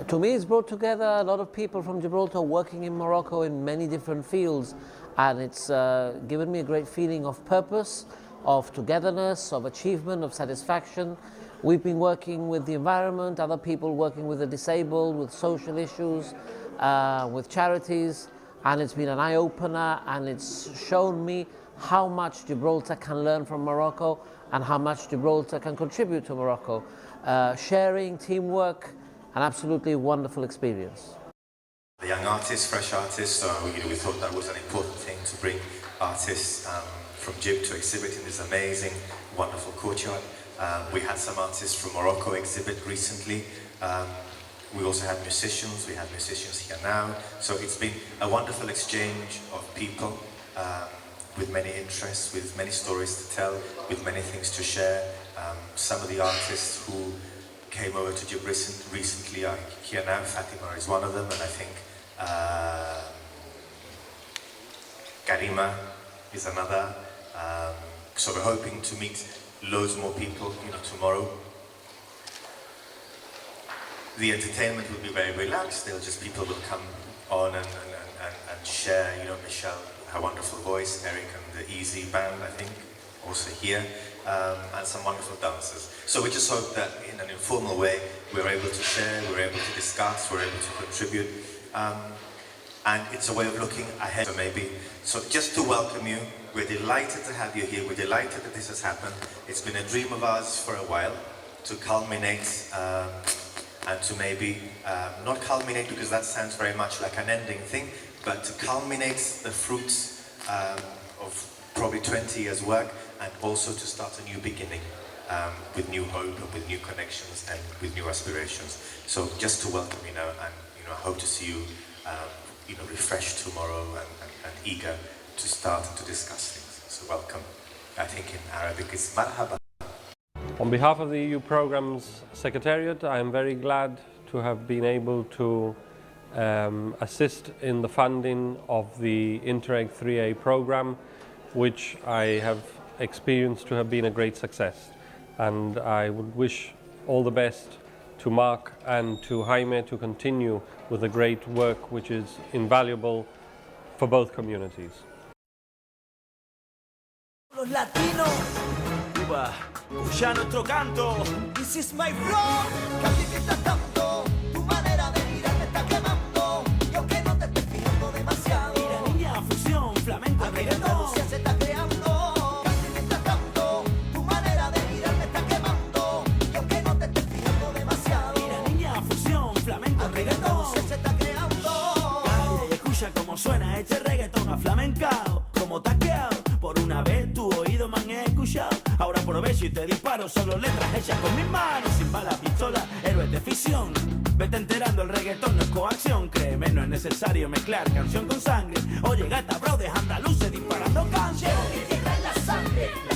To me, it's brought together a lot of people from Gibraltar working in Morocco in many different fields, and it's given me a great feeling of purpose, of togetherness, of achievement, of satisfaction. We've been working with the environment, other people working with the disabled, with social issues, with charities, and it's been an eye-opener, and it's shown me how much Gibraltar can learn from Morocco and how much Gibraltar can contribute to Morocco. Sharing, teamwork, an absolutely wonderful experience. The young artists, fresh artists, we thought that was an important thing to bring artists from Gib to exhibit in this amazing, wonderful courtyard. We had some artists from Morocco exhibit recently. We also had musicians, we have musicians here now. So it's been a wonderful exchange of people with many interests, with many stories to tell, with many things to share. Some of the artists who came over to Gib recently are here now. Fatima is one of them, and I think Karima is another. So we're hoping to meet loads more people, tomorrow. The entertainment will be very relaxed. People will come on and share. Michelle, her wonderful voice, Eric and the Easy Band, I think, also here, and some wonderful dancers. So we just hope that in an informal way, we're able to share, we're able to discuss, we're able to contribute. And it's a way of looking ahead, maybe. So just to welcome you, we're delighted to have you here. We're delighted that this has happened. It's been a dream of ours for a while to culminate and to maybe, not culminate because that sounds very much like an ending thing, but to culminate the fruits of probably 20 years' work, and also to start a new beginning with new hope and with new connections and with new aspirations. So just to welcome you now, and I hope to see you refreshed tomorrow and eager to start and to discuss things. So welcome. I think in Arabic it's marhaba. On behalf of the EU Programmes Secretariat, I am very glad to have been able to assist in the funding of the Interreg 3A programme, which I have experienced to have been a great success. And I would wish all the best to Mark and to Jaime to continue with the great work which is invaluable for both communities. Los latinos, Cuba, escucha nuestro canto. This is my flow. Que a ti te está tanto, tu manera de mirar me está quemando. Y aunque no te estés fijando demasiado, mira niña, fusión, flamenco, reggaetón, se está creando. Que a ti te está tanto, tu manera de mirar me está quemando. Y aunque no te estés fijando demasiado, mira niña, fusión, flamenco, reggaetón, se está creando. Calla y escucha cómo suena este reggaetón aflamencao, como taqueado. Por una vez tu oído me han escuchado. Ahora aprovecho y te disparo solo letras hechas con mis manos. Sin balas, pistolas, héroes de ficción. Vete enterando, el reggaetón no es coacción. Créeme, no es necesario mezclar canción con sangre. Oye gata, bro, de andaluces disparando canciones. Llevo mi tierra en la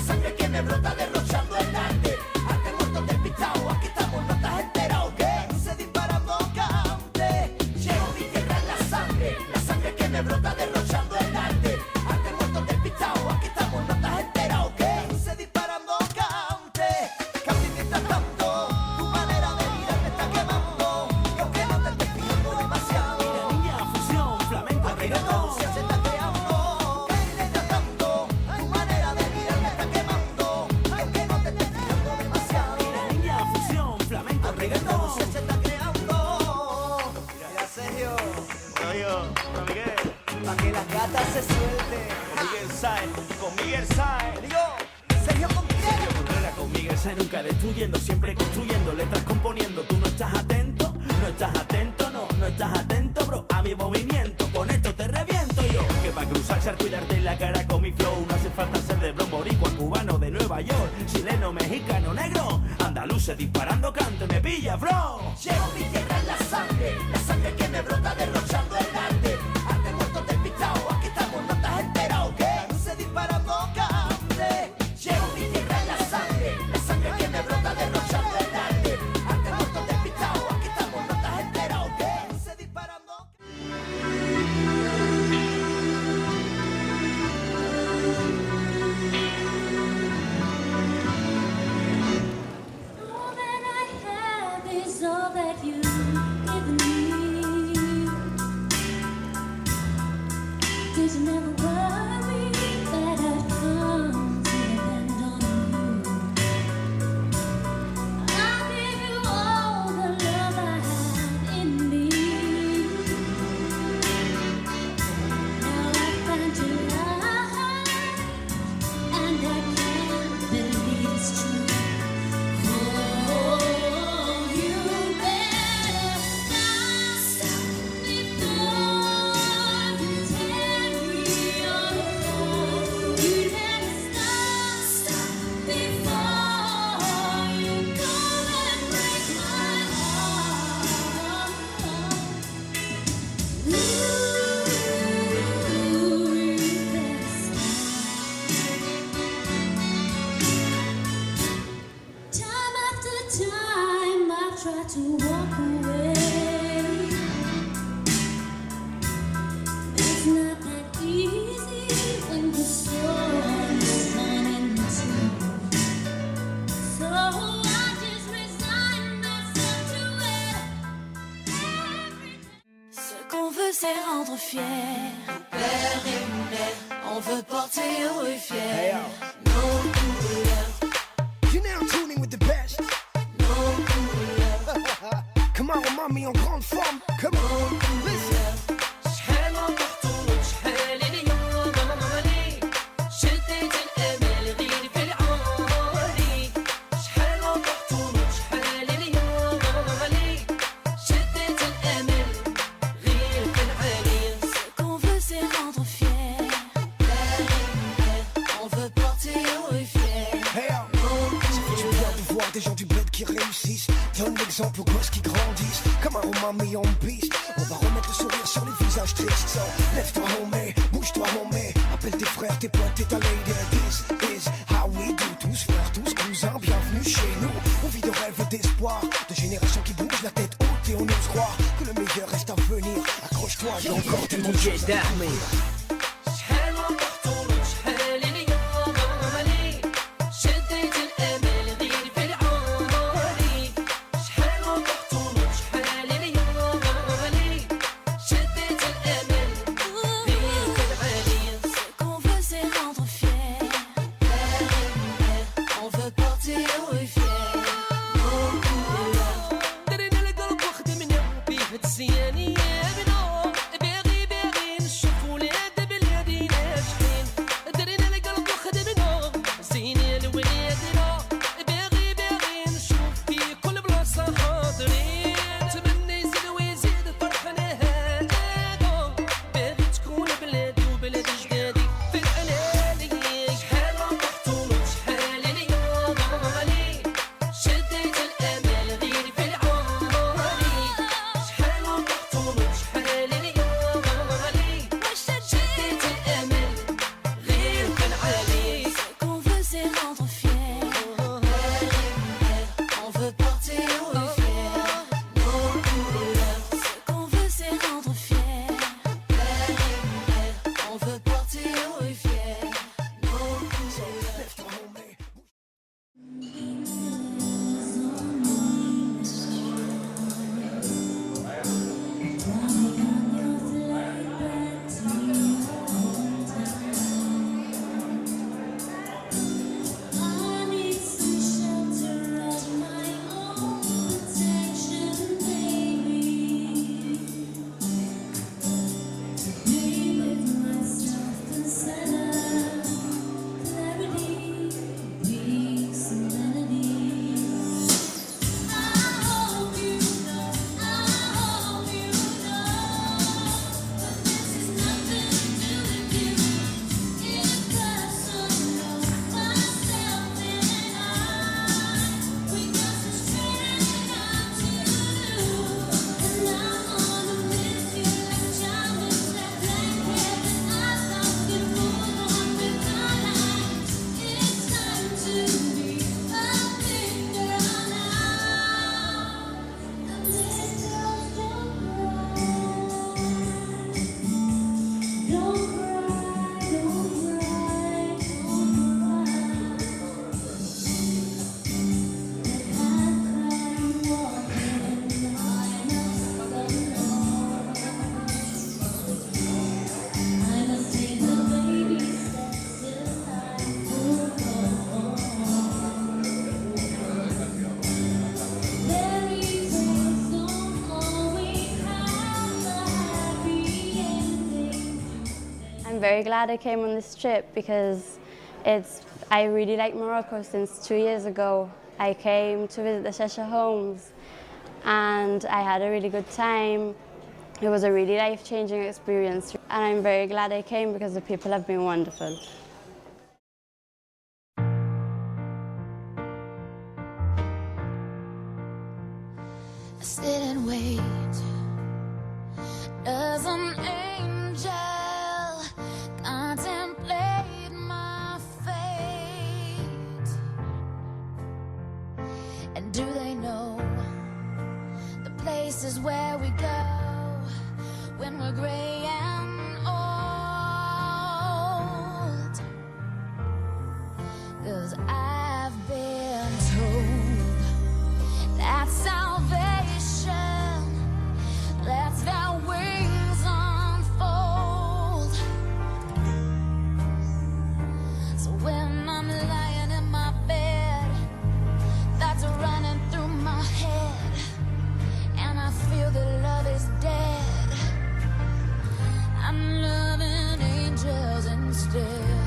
sangre que me brota derrochando el arte. Arte muerto despistado, aquí estamos, no estás enterado. ¿Qué? Andaluces disparando cante. Llevo mi tierra en la sangre que me brota derrochando el arte. Se suelte con Miguel Sáenz, digo, Sergio con Miguel Sáenz, nunca destruyendo, siempre construyendo, letras componiendo. Tú no estás atento, no estás atento, bro, a mi movimiento. Con esto te reviento yo, que para cruzarse al cuidarte la cara con mi flow no hace falta ser de bron, boricua, cubano de Nueva York, chileno, mexicano, negro, andaluces disparando canto, me pilla, bro. Llevo mi tierra en la sangre que me brota derrochando el arte. Arte muerto despistado, aquí estamos, no estás enterado. ¿Qué? Andaluces disparando cante. Llevo mi tierra en la sangre que me brota derrochando el arte. Arte muerto despistado, aquí estamos, no estás enterado. ¿Qué? Andaluces disparando. All that I have is is all that you've given me. Did you never worry that I'd come to depend on you? I'll give you all the love I had in me. Now I find you light, and I can't believe it's true. Oh, you better stop before you tear me apart. You better stop before you come and break my heart. Ooh, you better stop. Time after time, I've tried to walk away. It's not that easy when the storm is running too. So I just resign myself to it. Every Ce qu'on veut c'est rendre fiers nos pères et nos mères. On veut porter haut et fier nos couleurs, You're now tuning with the best. nos couleurs, Come on, mommy, en grande forme. Come on, listen. شحال ما نطولوا شحال اليوم مامالي شديت الامل غير في العالي شحال ما نطولوا شحال اليوم مامالي شديت الامل غير في العالي. Ce qu'on veut c'est rendre fiers père et mère. On veut porter haut et fier Hey, ça fait du bien de voir des gens du bled qui réussissent. Donne l'exemple aux gosses qui grandissent. Comme un umami en piste. On va remettre le sourire sur les visages tristes. So, lève-toi, homie, bouge-toi, homie. Appelle tes frères, tes potes et ta lady. This is how we do. Tous frères, tous cousins, bienvenue chez nous. On vit de rêves et d'espoir. De générations qui bougent la tête haute et on ose croire que le meilleur reste à venir. Accroche-toi, il y a encore tellement de choses à faire. شحال ما نطولوا شحال اليوم مامالي شديت الامل غير في العالي شحال ما نطولوا شحال اليوم مامالي شديت الامل غير في العالي. Ce qu'on veut c'est rendre fiers père et mère. On veut porter haut et fier nos couleurs. درنا القلب وخدمنا بيه تزياني يا بنو باغي باغي نشوف ولاد very glad I came on this trip because I really like Morocco since 2 years ago. I came to visit the Cheshire homes and I had a really good time. It was a really life-changing experience and I'm very glad I came because the people have been wonderful. I sit and wait as an angel contemplate my fate. And do they know the places where we go when we're gray and old? 'Cause I've been told that salvation lets their wings unfold. So when I'm lying in my bed, thoughts are running through my head, and I feel that love is dead, I'm loving angels instead.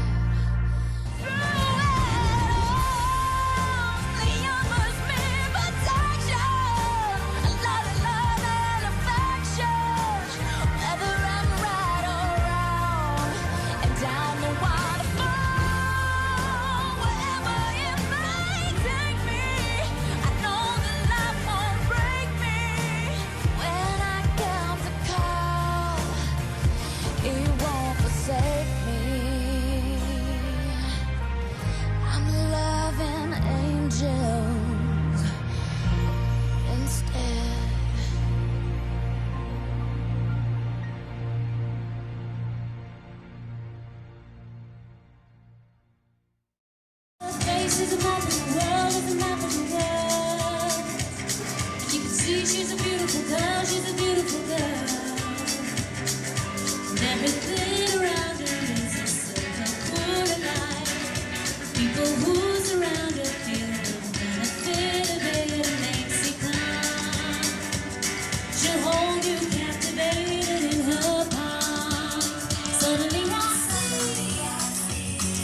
She's a map of the world, is a map of the world. You can see she's a beautiful girl, she's a beautiful girl. And everything around her is a circle full of light. People who surround her feel the benefit of it makes you come. She'll hold you captivated in her palm. Suddenly I see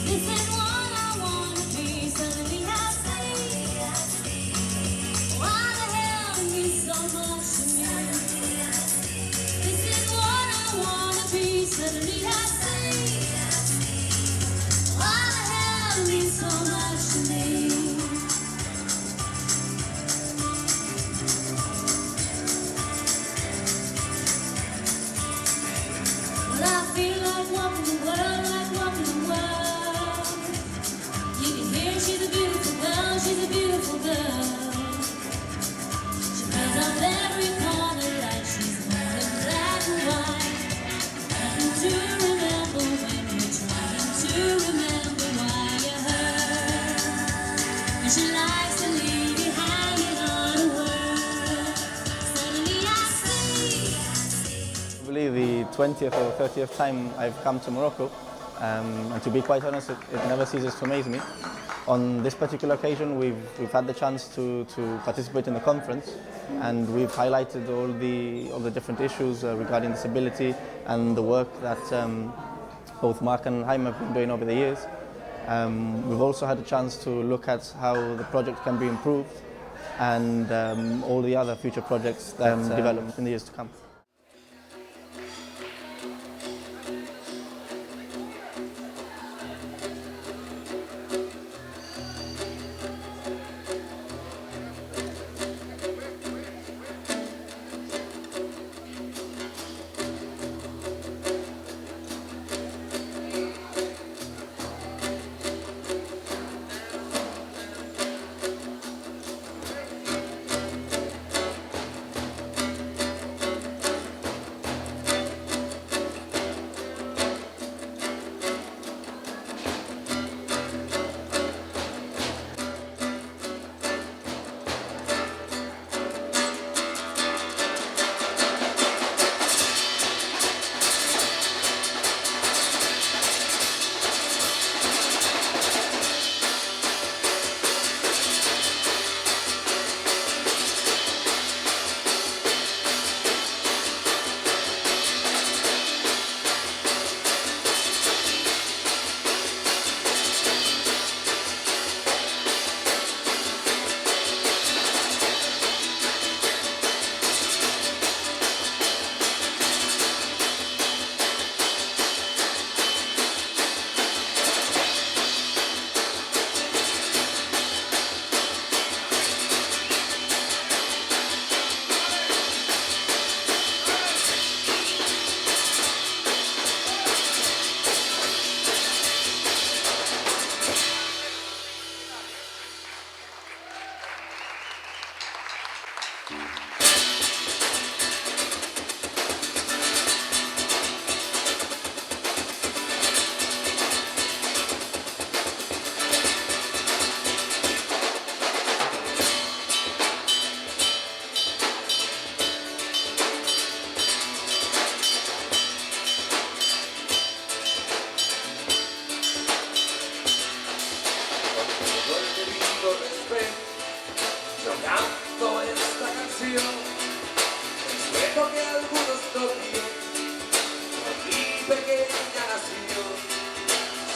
this is what I want to be. Suddenly I see why the hell it means so much to me. This is what I want to be. Suddenly I see why the hell it means so much to me. Well, I feel like walking the world, like walking the world. You can hear she's a beautiful girl, she's a beautiful girl. She plays on every corner like she's born in black and white. Trying to remember when you're trying to remember why you're her. And she likes to leave you hanging on a word. Suddenly I see. Probably the 20th or 30th time I've come to Morocco, and to be quite honest, it never ceases to amaze me. On this particular occasion, we've had the chance to participate in the conference, and we've highlighted all the different issues regarding disability and the work that both Mark and Jaime have been doing over the years. We've also had a chance to look at how the project can be improved and all the other future projects that develop in the years to come. nación. Respeto que algunos no vio, por mi pequeña nación.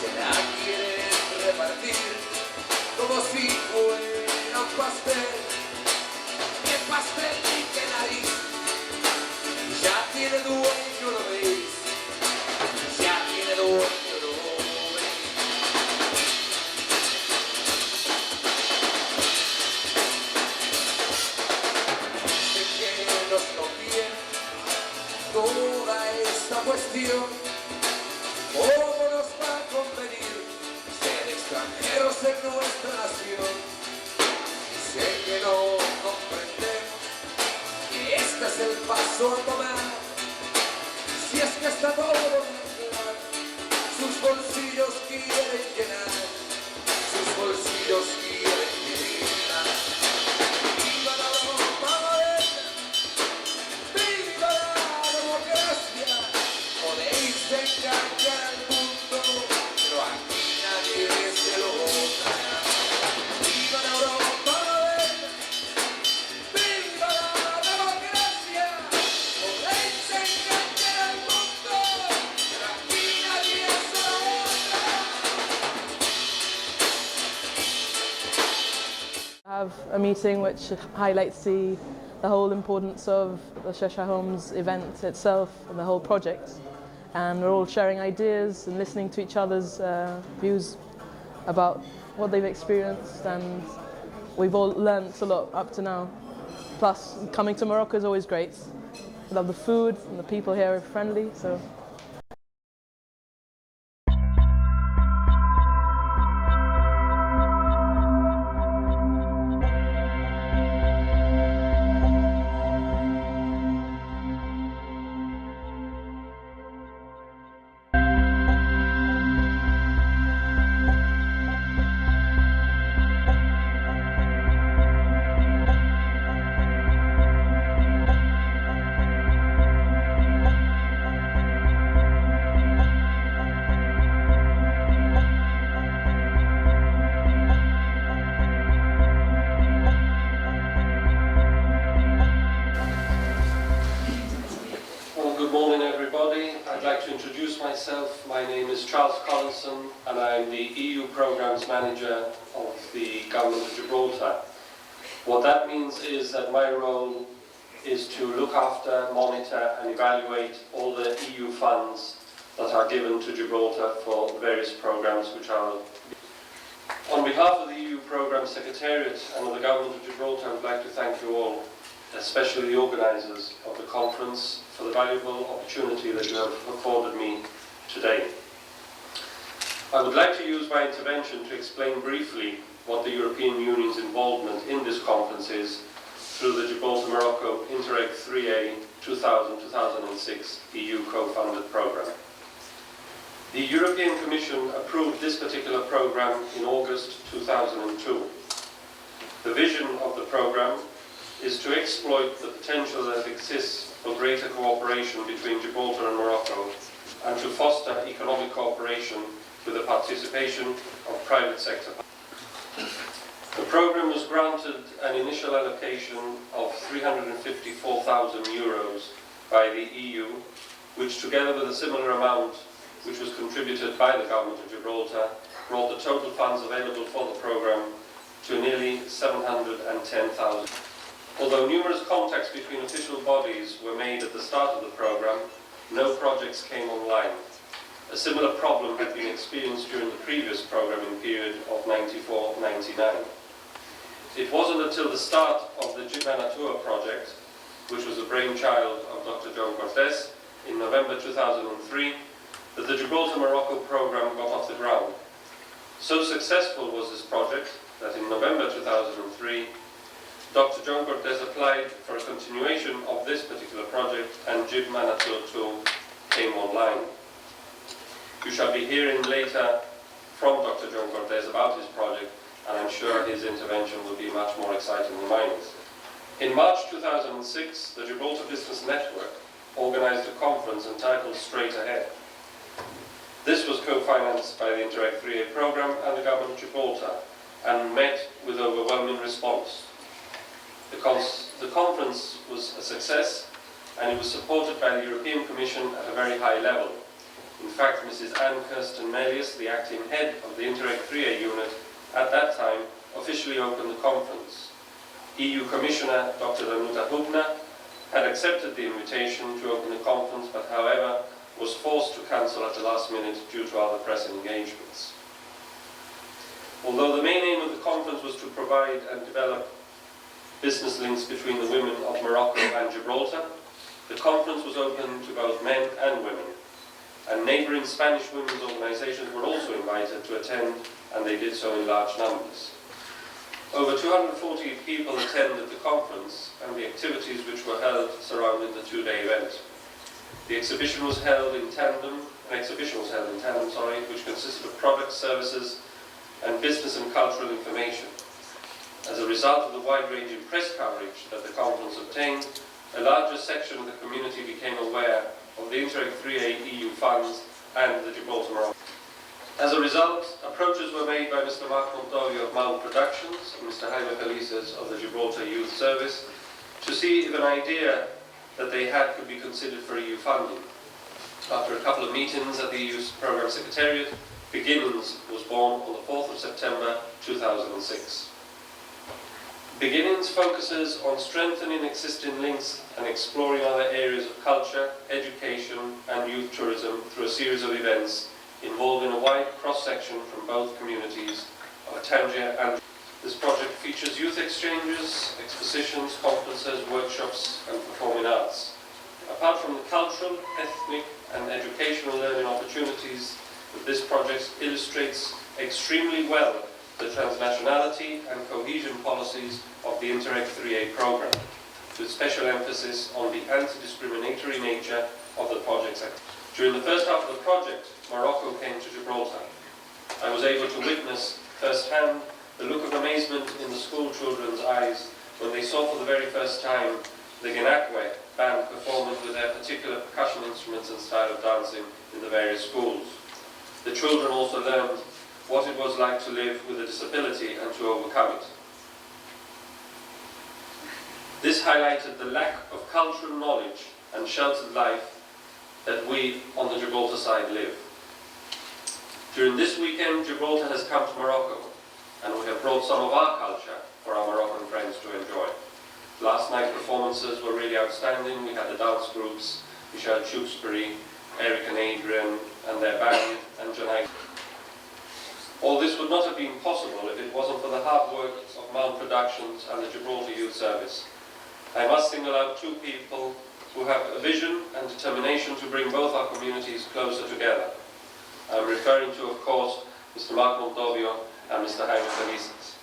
Se la quieren repartir como si fuera un pastel. Que pastel y que nariz, ya tiene dueño, lo veis. Ya tiene dueño, lo veis. De que nos conviene toda esta cuestión. ¿Cómo nos va a convenir ser extranjeros en nuestra nación? Sé que no comprendemos que este es el paso a tomar. Si es que está todo bien claro, sus bolsillos quieren llenar, sus bolsillos quieren llenar. ¡Viva la Europa moderna! ¡Viva la democracia! Podéis engañar al mundo, pero aquí nadie se lo vota. ¡Viva la Europa moderna! ¡Viva la democracia! Podéis engañar al mundo, pero aquí nadie se lo vota. Have a meeting which highlights the whole importance of the Cheshire Homes event itself and the whole project. And we're all sharing ideas and listening to each other's views about what they've experienced, and we've all learnt a lot up to now. Plus, coming to Morocco is always great. I love the food and the people here are friendly, so. Well, good morning everybody. I'd like to introduce myself. My name is Charles Collinson and I'm the EU Programmes Manager of the Government of Gibraltar. What that means is that my role is to look after, monitor and evaluate all the EU funds that are given to Gibraltar for various programmes which I'll... On behalf of the EU Programme Secretariat and of the Government of Gibraltar, I would like to thank you all, especially the organisers of the conference, for the valuable opportunity that you have afforded me today. I would like to use my intervention to explain briefly what the European Union's involvement in this conference is through the Gibraltar-Morocco Interreg 3A 2000-2006 EU co-funded programme. The European Commission approved this particular programme in August 2002. The vision of the programme is to exploit the potential that exists for greater cooperation between Gibraltar and Morocco and to foster economic cooperation with the participation of private sector. The programme was granted an initial allocation of €354,000 by the EU, which together with a similar amount which was contributed by the Government of Gibraltar brought the total funds available for the programme to nearly €710,000. Although numerous contacts between official bodies were made at the start of the programme, no projects came online. A similar problem had been experienced during the previous programming period of 94-99. It wasn't until the start of the Gibraltar project, which was the brainchild of Dr. Joan Cortés, in November 2003, that the Gibraltar-Morocco programme got off the ground. So successful was this project that in November 2003, Dr. Joan Cortés applied for a continuation of this particular project and Gibraltar 2 came online. You shall be hearing later from Dr. Joan Cortés about his project, and I'm sure his intervention will be much more exciting than mine is. In March 2006, the Gibraltar Business Network organised a conference entitled Straight Ahead. This was co-financed by the Interreg 3A programme and the Government of Gibraltar and met with overwhelming response. The the conference was a success and it was supported by the European Commission at a very high level. In fact, Mrs. Anne Kirsten Melius, the acting head of the Interreg 3A unit, at that time officially opened the conference. EU Commissioner Dr. Danuta Hübner had accepted the invitation to open the conference, but however was forced to cancel at the last minute due to other pressing engagements. Although the main aim of the conference was to provide and develop business links between the women of Morocco and Gibraltar, the conference was open to both men and women, and neighbouring Spanish women's organisations were also invited to attend, and they did so in large numbers. Over 240 people attended the conference and the activities which were held surrounding the two-day event. The exhibition was held in tandem, which consisted of products, services, and business and cultural information. As a result of the wide-ranging press coverage that the conference obtained, a larger section of the community became aware of the Interreg 3A EU funds and the Gibraltar Morocco. As a result, approaches were made by Mr. Mark Montovio of Mount Productions and Mr. Jaime Felices of the Gibraltar Youth Service to see if an idea that they had could be considered for EU funding. After a couple of meetings at the EU Programme Secretariat, Beginnings was born on the 4th of September 2006. Beginnings focuses on strengthening existing links and exploring other areas of culture, education and youth tourism through a series of events involving a wide cross-section from both communities of Tangier and this project features youth exchanges, expositions, conferences, workshops and performing arts. Apart from the cultural, ethnic and educational learning opportunities, this project illustrates extremely well the transnationality and cohesion policies of the Interreg 3A programme, with special emphasis on the anti-discriminatory nature of the project's activities. During the first half of the project, Morocco came to Gibraltar. I was able to witness firsthand the look of amazement in the school children's eyes when they saw for the very first time the Ginakwe band performing with their particular percussion instruments and style of dancing in the various schools. The children also learned what it was like to live with a disability and to overcome it. This highlighted the lack of cultural knowledge and sheltered life that we on the Gibraltar side live. During this weekend, Gibraltar has come to Morocco, and we have brought some of our culture for our Moroccan friends to enjoy. Last night's performances were really outstanding. We had the dance groups, Michelle Tewksbury, Eric and Adrian, and their band, and Janai. All this would not have been possible if it wasn't for the hard work of Mount Productions and the Gibraltar Youth Service. I must single out two people who have a vision and determination to bring both our communities closer together. I'm referring to, of course, Mr. Mark Montovio and Mr. Jaime Felices.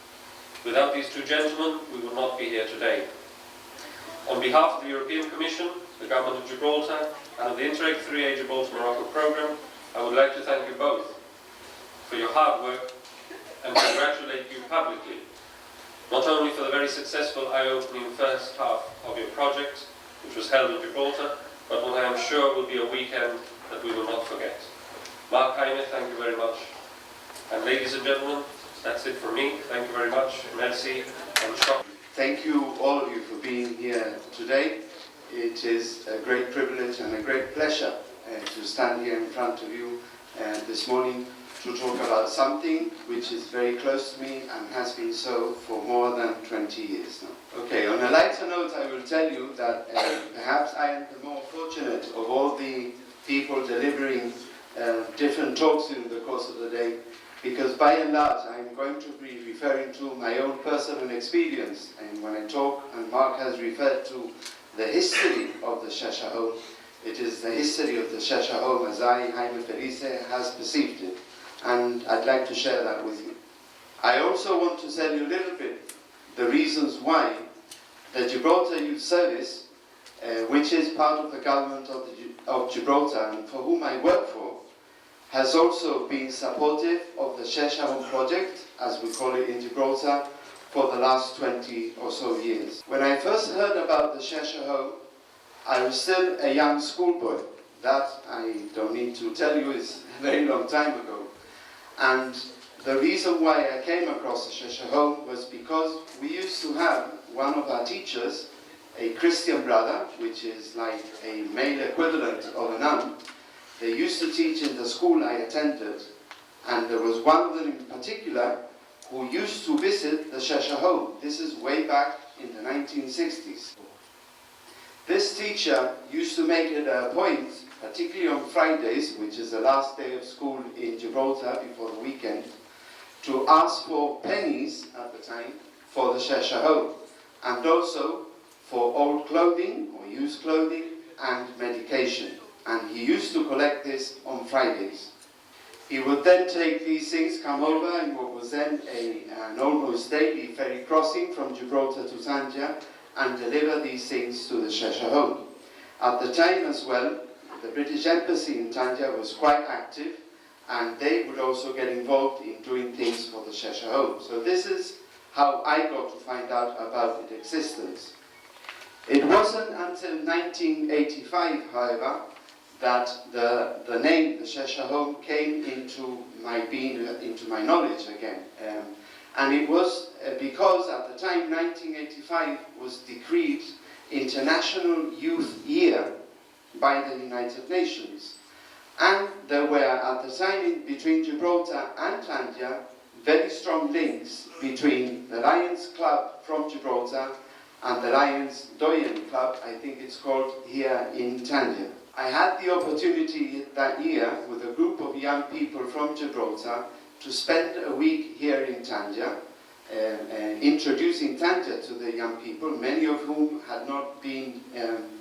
Without these two gentlemen, we would not be here today. On behalf of the European Commission, the Government of Gibraltar, and of the Interreg 3A Gibraltar Morocco programme, I would like to thank you both for your hard work and congratulate you publicly, not only for the very successful eye-opening first half of your project, which was held in Gibraltar, but what I am sure will be a weekend that we will not forget. Mark, Jaime, thank you very much. And ladies and gentlemen, that's it for me. Thank you very much. Merci and shop. Thank you, all of you, for being here today. It is a great privilege and a great pleasure to stand here in front of you this morning to talk about something which is very close to me and has been so for more than 20 years now. Okay, on a lighter note, I will tell you that perhaps I am the more fortunate of all the people delivering different talks in the course of the day, because by and large I'm going to be referring to my own personal experience, and when I talk, and Mark has referred to the history of the Cheshire Home, it is the history of the Cheshire Home as I, Jaime Felice, has perceived it, and I'd like to share that with you. I also want to tell you a little bit the reasons why the Gibraltar Youth Service, which is part of the government of Gibraltar and for whom I work for, has also been supportive of the Cheshire Home project, as we call it in Gibraltar, for the last 20 or so years. When I first heard about the Cheshire Home, I was still a young schoolboy. That, I don't need to tell you, is a very long time ago. And the reason why I came across the Cheshire Home was because we used to have one of our teachers a Christian brother, which is like a male equivalent of a nun. They used to teach in the school I attended, and there was one of them in particular who used to visit the Cheshire Home. This is way back in the 1960s. This teacher used to make it a point, particularly on Fridays, which is the last day of school in Gibraltar before the weekend, to ask for pennies at the time for the Cheshire Home, and also for old clothing or used clothing and medication. And he used to collect this on Fridays. He would then take these things, come over in what was then an almost daily ferry crossing from Gibraltar to Tangier, and deliver these things to the Cheshire Home. At the time as well, the British Embassy in Tangier was quite active, and they would also get involved in doing things for the Cheshire Home. So this is how I got to find out about its existence. It wasn't until 1985, however, that the name, the Cheshire Home, came into my knowledge again. And it was because at the time, 1985 was decreed International Youth Year by the United Nations. And there were at the time between Gibraltar and Tangier very strong links between the Lions Club from Gibraltar and the Lions Doyen Club, I think it's called, here in Tangier. I had the opportunity that year with a group of young people from Gibraltar to spend a week here in Tangier, introducing Tangier to the young people, many of whom had not been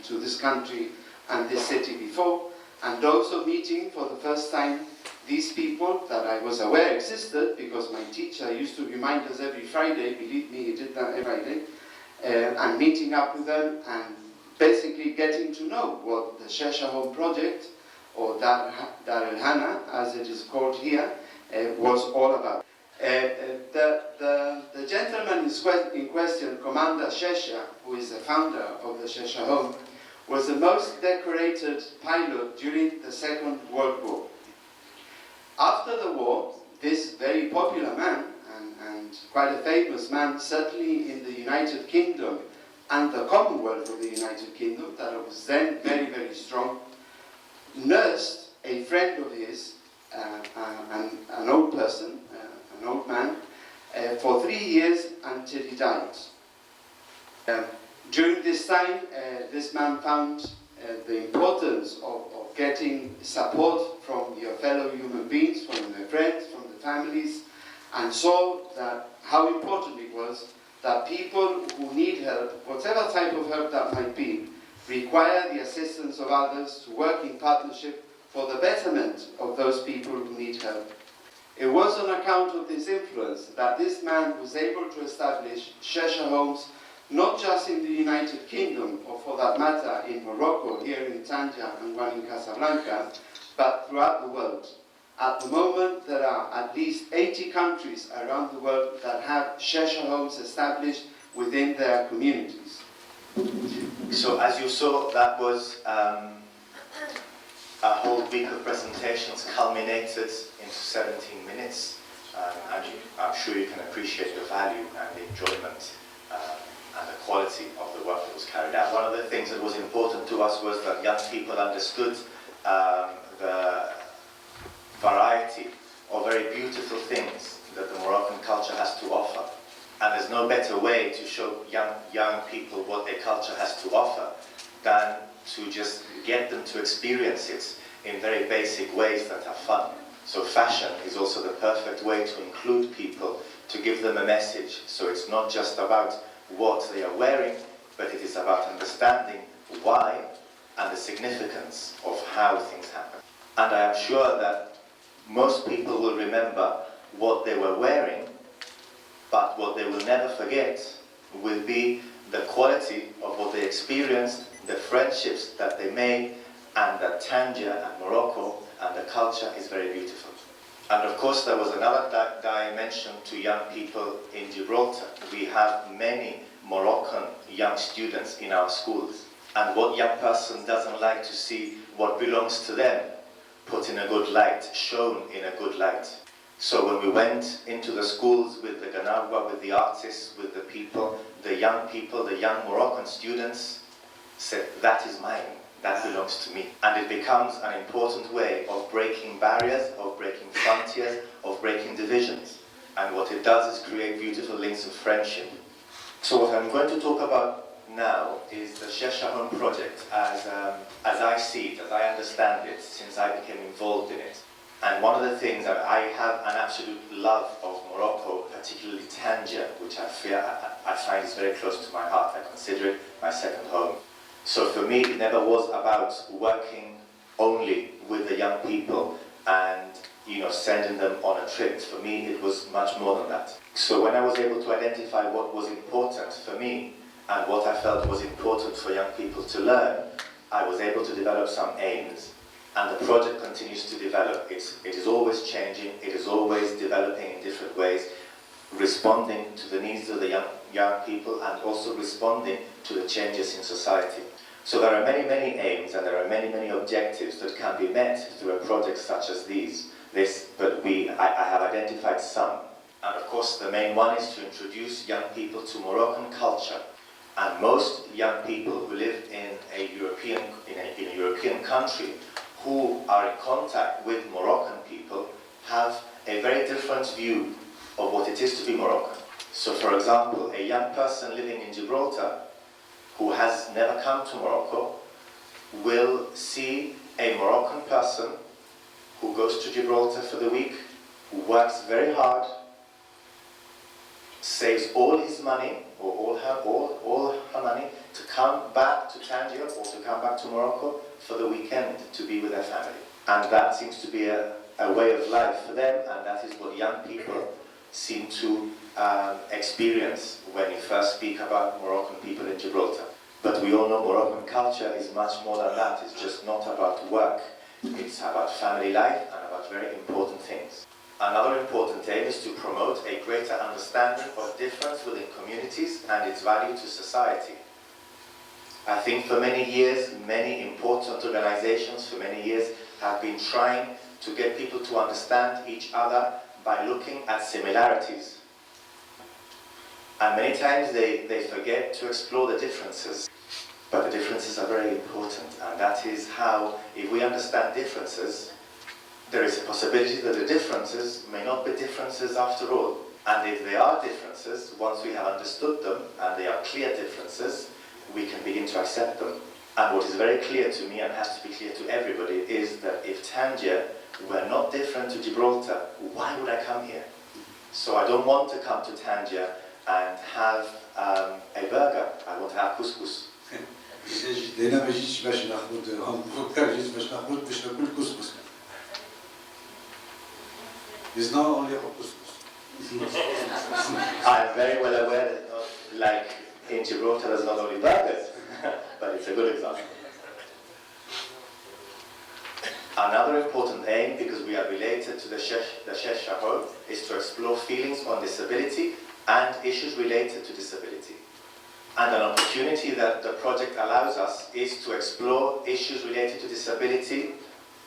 to this country and this city before, and also meeting for the first time these people that I was aware existed, because my teacher used to remind us every Friday, believe me, he did that every Friday, and meeting up with them and basically getting to know what the Cheshire Home project, or Dar el Hana, as it is called here, was all about. The gentleman in question, Commander Cheshire, who is the founder of the Cheshire Home, was the most decorated pilot during the Second World War. After the war, this very popular man, and quite a famous man, certainly in the United Kingdom and the Commonwealth of the United Kingdom, that was then very, very strong, nursed a friend of his, an old person, an old man, for 3 years until he died. During this time, this man found the importance of getting support from your fellow human beings, from their friends, from the families, and saw that how important it was that people who need help, whatever type of help that might be, require the assistance of others to work in partnership for the betterment of those people who need help. It was on account of this influence that this man was able to establish Cheshire Homes, not just in the United Kingdom, or for that matter in Morocco, here in Tangier and one in Casablanca, but throughout the world. At the moment, there are at least 80 countries around the world that have Cheshire Homes established within their communities. So as you saw, that was a whole week of presentations culminated into 17 minutes. And I'm sure you can appreciate the value and the enjoyment and the quality of the work that was carried out. One of the things that was important to us was that young people understood the variety of very beautiful things that the Moroccan culture has to offer. And there's no better way to show young people what their culture has to offer than to just get them to experience it in very basic ways that are fun. So fashion is also the perfect way to include people, to give them a message. So it's not just about what they are wearing, but it is about understanding why and the significance of how things happen. And I am sure that most people will remember what they were wearing, but what they will never forget will be the quality of what they experienced, the friendships that they made, and that Tangier and Morocco and the culture is very beautiful. And of course there was another dimension to young people in Gibraltar. We have many Moroccan young students in our schools. And what young person doesn't like to see what belongs to them put in a good light, shown in a good light? So when we went into the schools with the Ganagwa, with the artists, with the people, the young Moroccan students said, that is mine, that belongs to me. And it becomes an important way of breaking barriers, of breaking frontiers, of breaking divisions. And what it does is create beautiful links of friendship. So what I'm going to talk about now is the Sheshahon project as I see it, as I understand it, since I became involved in it. And one of the things that I have an absolute love of Morocco, particularly Tangier, which I find is very close to my heart. I consider it my second home. So for me, it never was about working only with the young people and sending them on a trip. For me, it was much more than that. So when I was able to identify what was important for me and what I felt was important for young people to learn, I was able to develop some aims. And the project continues to develop. It is always changing, it is always developing in different ways, responding to the needs of the young people and also responding to the changes in society. So there are many, many aims and there are many, many objectives that can be met through a project such as but I have identified some. And of course the main one is to introduce young people to Moroccan culture. And most young people who live in a European country who are in contact with Moroccan people have a very different view of what it is to be Moroccan. So for example, a young person living in Gibraltar who has never come to Morocco will see a Moroccan person who goes to Gibraltar for the week, who works very hard, saves all his money, or all her money, to come back to Tangier or to come back to Morocco for the weekend to be with their family. And that seems to be a way of life for them, and that is what young people seem to experience when you first speak about Moroccan people in Gibraltar. But we all know Moroccan culture is much more than that. It's just not about work. It's about family life and about very important things. Another important aim is to promote a greater understanding of difference within communities and its value to society. I think for many years, many important organizations for many years have been trying to get people to understand each other by looking at similarities. And many times they forget to explore the differences. But the differences are very important, and that is how, if we understand differences, there is a possibility that the differences may not be differences after all. And if they are differences, once we have understood them, and they are clear differences, we can begin to accept them. And what is very clear to me, and has to be clear to everybody, is that if Tangier were not different to Gibraltar, why would I come here? So I don't want to come to Tangier and have a burger. I want to have couscous. أنا ما جيتش باش ناخذ همبرجر، جيت باش ناكل كسكس. It's not only for couscous. I'm very well aware that, like in Gibraltar, there's not only burgers, but it's a good example. Another important aim, because we are related to the Shesh Shahor, is to explore feelings on disability and issues related to disability. And an opportunity that the project allows us is to explore issues related to disability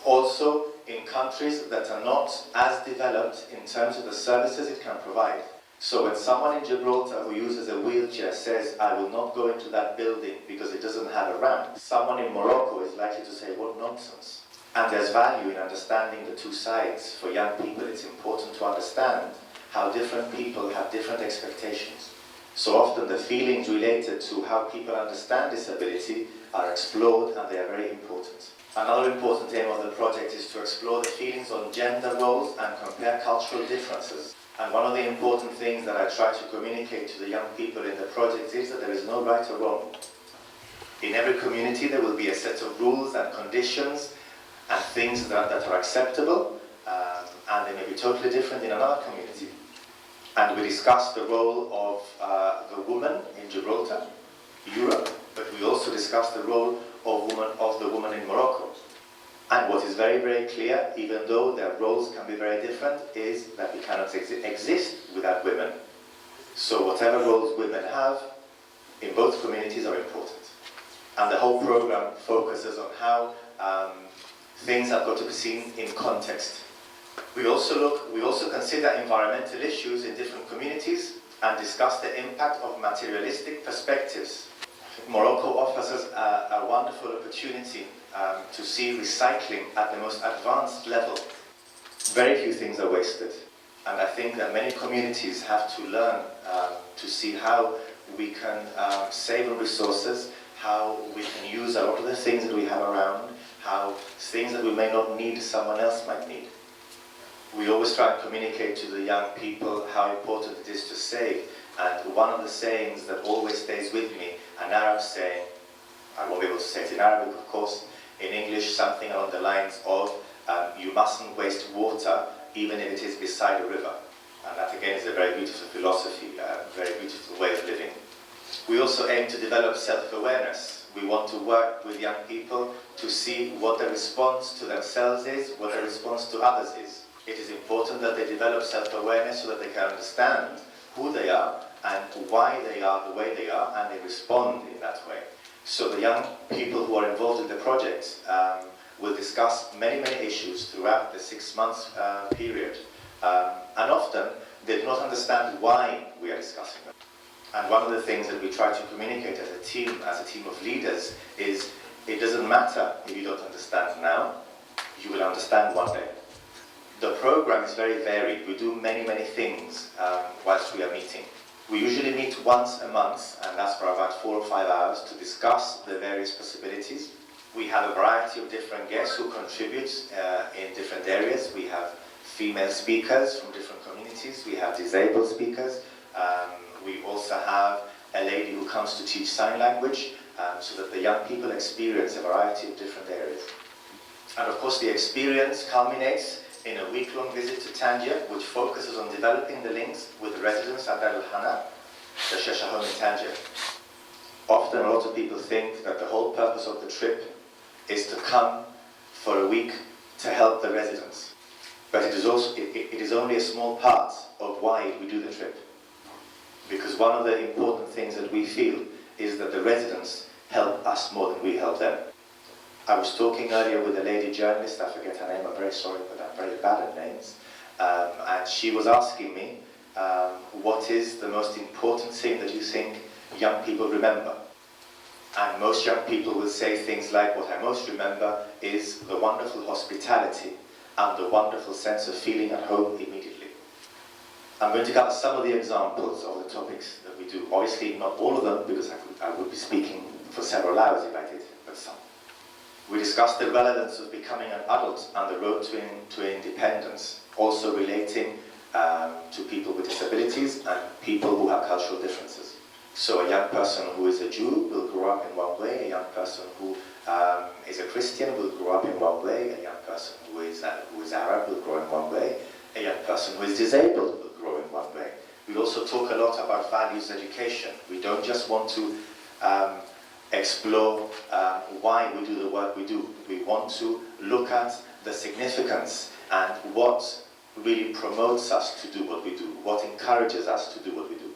also in countries that are not as developed in terms of the services it can provide. So when someone in Gibraltar who uses a wheelchair says, I will not go into that building because it doesn't have a ramp, someone in Morocco is likely to say, what nonsense. And there's value in understanding the two sides. For young people, it's important to understand how different people have different expectations. So often the feelings related to how people understand disability are explored, and they are very important. Another important aim of the project is to explore the feelings on gender roles and compare cultural differences. And one of the important things that I try to communicate to the young people in the project is that there is no right or wrong. In every community there will be a set of rules and conditions and things that are acceptable, and they may be totally different in another community. And we discussed the role of the woman in Gibraltar, Europe, but we also discussed the role of the woman in Morocco. And what is very, very clear, even though their roles can be very different, is that we cannot exist without women. So whatever roles women have in both communities are important. And the whole program focuses on how things have got to be seen in context. We also consider environmental issues in different communities and discuss the impact of materialistic perspectives. Morocco offers us a wonderful opportunity to see recycling at the most advanced level. Very few things are wasted, and I think that many communities have to learn to see how we can save on resources, how we can use a lot of the things that we have around, how things that we may not need, someone else might need. We always try and communicate to the young people how important it is to save, and one of the sayings that always stays with me, an Arab saying, I won't be able to say it in Arabic of course, in English something along the lines of you mustn't waste water even if it is beside a river. And that again is a very beautiful philosophy, a very beautiful way of living. We also aim to develop self-awareness. We want to work with young people to see what their response to themselves is, what their response to others is. It is important that they develop self-awareness so that they can understand who they are and why they are the way they are, and they respond in that way. So the young people who are involved in the project will discuss many issues throughout the 6 months period. And often they do not understand why we are discussing them. And one of the things that we try to communicate as a team of leaders, is it doesn't matter if you don't understand now, you will understand one day. The program is very varied. We do many things whilst we are meeting. We usually meet once a month, and that's for about 4 or 5 hours, to discuss the various possibilities. We have a variety of different guests who contribute in different areas. We have female speakers from different communities. We have disabled speakers. We also have a lady who comes to teach sign language, so that the young people experience a variety of different areas. And of course the experience culminates in a week-long visit to Tangier, which focuses on developing the links with the residents at Dar al-Hana, the Shesha home in Tangier. Often a lot of people think that the whole purpose of the trip is to come for a week to help the residents. But it is only a small part of why we do the trip. Because one of the important things that we feel is that the residents help us more than we help them. I was talking earlier with a lady journalist, I forget her name, I'm very sorry, but I'm very bad at names. And she was asking me, what is the most important thing that you think young people remember? And most young people will say things like, what I most remember is the wonderful hospitality and the wonderful sense of feeling at home immediately. I'm going to cover some of the examples of the topics that we do. Obviously not all of them, because I would be speaking for several hours if I did, but some. We discussed the relevance of becoming an adult and the road to independence, also relating to people with disabilities and people who have cultural differences. So a young person who is a Jew will grow up in one way, a young person who is a Christian will grow up in one way, a young person who is Arab will grow in one way, a young person who is disabled will grow in one way. We also talk a lot about values education. We don't just want to explore why we do the work we do. We want to look at the significance and what really promotes us to do what we do, what encourages us to do what we do.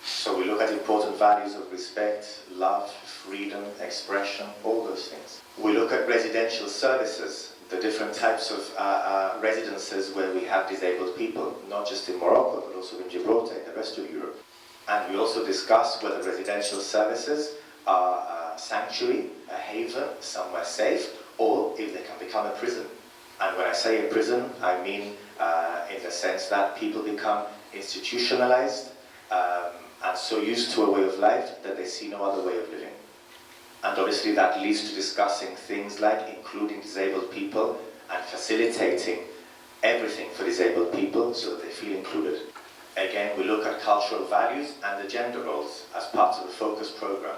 So we look at important values of respect, love, freedom, expression, all those things. We look at residential services, the different types of residences where we have disabled people, not just in Morocco, but also in Gibraltar, in the rest of Europe. And we also discuss whether residential services are a sanctuary, a haven, somewhere safe, or if they can become a prison. And when I say a prison, I mean in the sense that people become institutionalized and so used to a way of life that they see no other way of living. And obviously that leads to discussing things like including disabled people and facilitating everything for disabled people so that they feel included. Again, we look at cultural values and the gender roles as part of the focus program.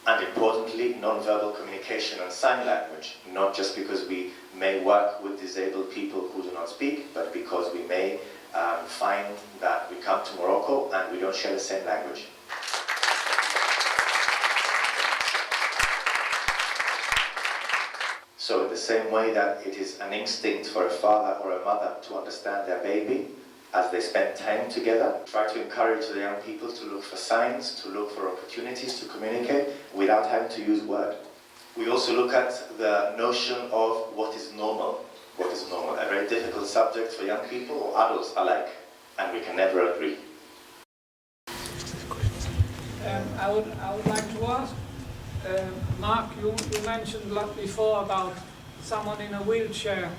And importantly, non-verbal communication and sign language, not just because we may work with disabled people who do not speak, but because we may find that we come to Morocco and we don't share the same language. So in the same way that it is an instinct for a father or a mother to understand their baby, as they spend time together, try to encourage the young people to look for signs, to look for opportunities to communicate without having to use words. We also look at the notion of what is normal. what is normal, a very difficult subject for young people or adults alike, and we can never agree. I would like to ask, Mark, you mentioned before about someone in a wheelchair,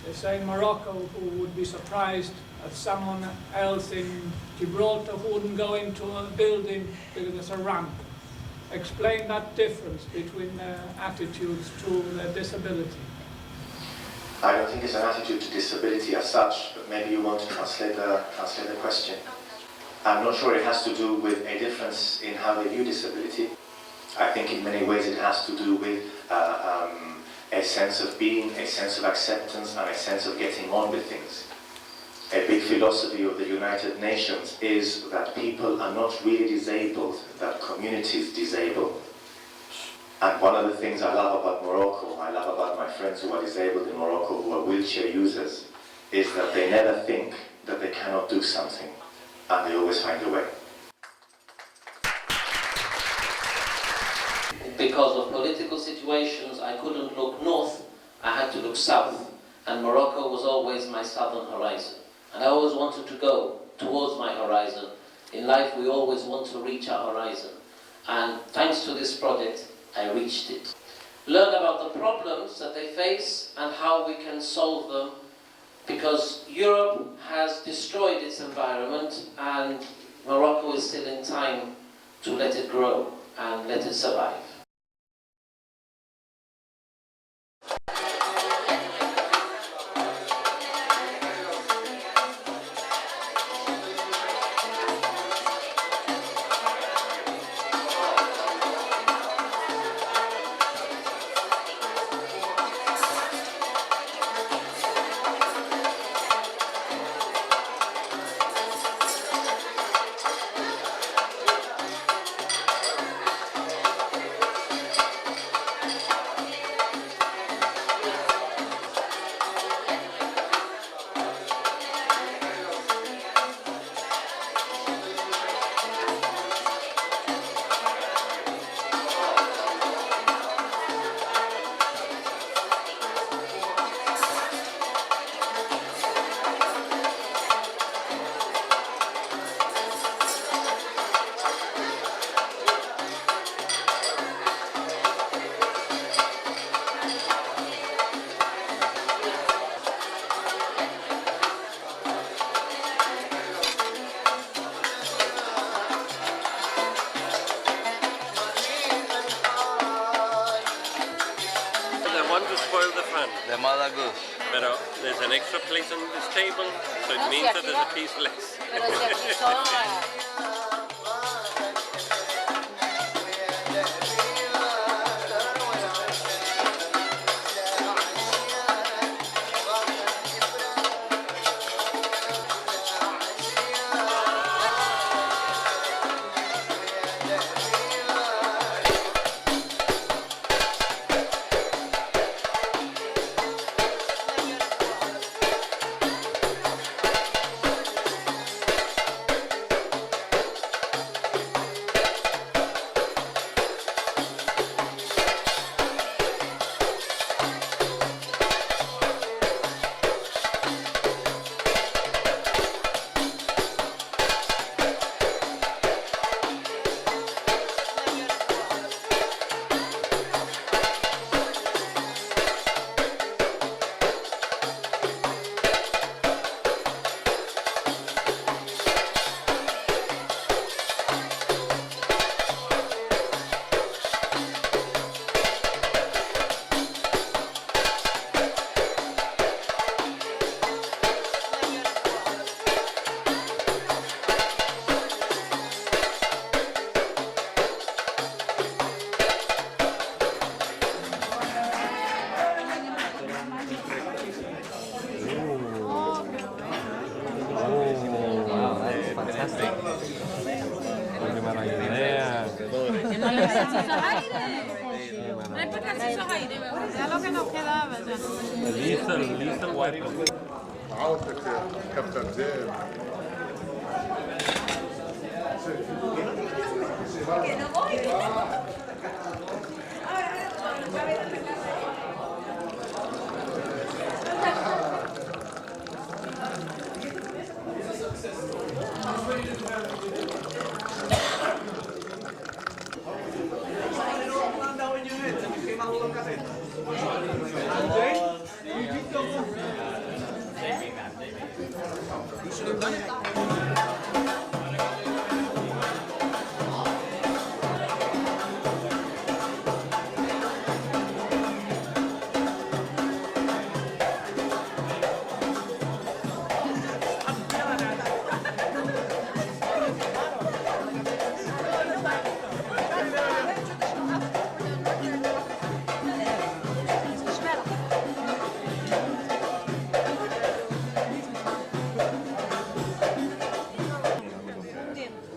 they say in Morocco, who would be surprised at someone else in Gibraltar who wouldn't go into a building because there's a ramp. Explain that difference between attitudes to disability. I don't think it's an attitude to disability as such, but maybe you want to translate the question. I'm not sure it has to do with a difference in how they view disability. I think in many ways it has to do with a sense of being, a sense of acceptance, and a sense of getting on with things. A big philosophy of the United Nations is that people are not really disabled, that communities disable. And one of the things I love about Morocco, I love about my friends who are disabled in Morocco, who are wheelchair users, is that they never think that they cannot do something, and they always find a way. Because of political situations, I couldn't look north, I had to look south. And Morocco was always my southern horizon. And I always wanted to go towards my horizon. In life, we always want to reach our horizon. And thanks to this project, I reached it. Learn about the problems that they face and how we can solve them, because Europe has destroyed its environment and Morocco is still in time to let it grow and let it survive. Want to spoil the fun. The mother goose. Pero there's an extra place on this table, so it means that there's a piece less. Pero si aquí son...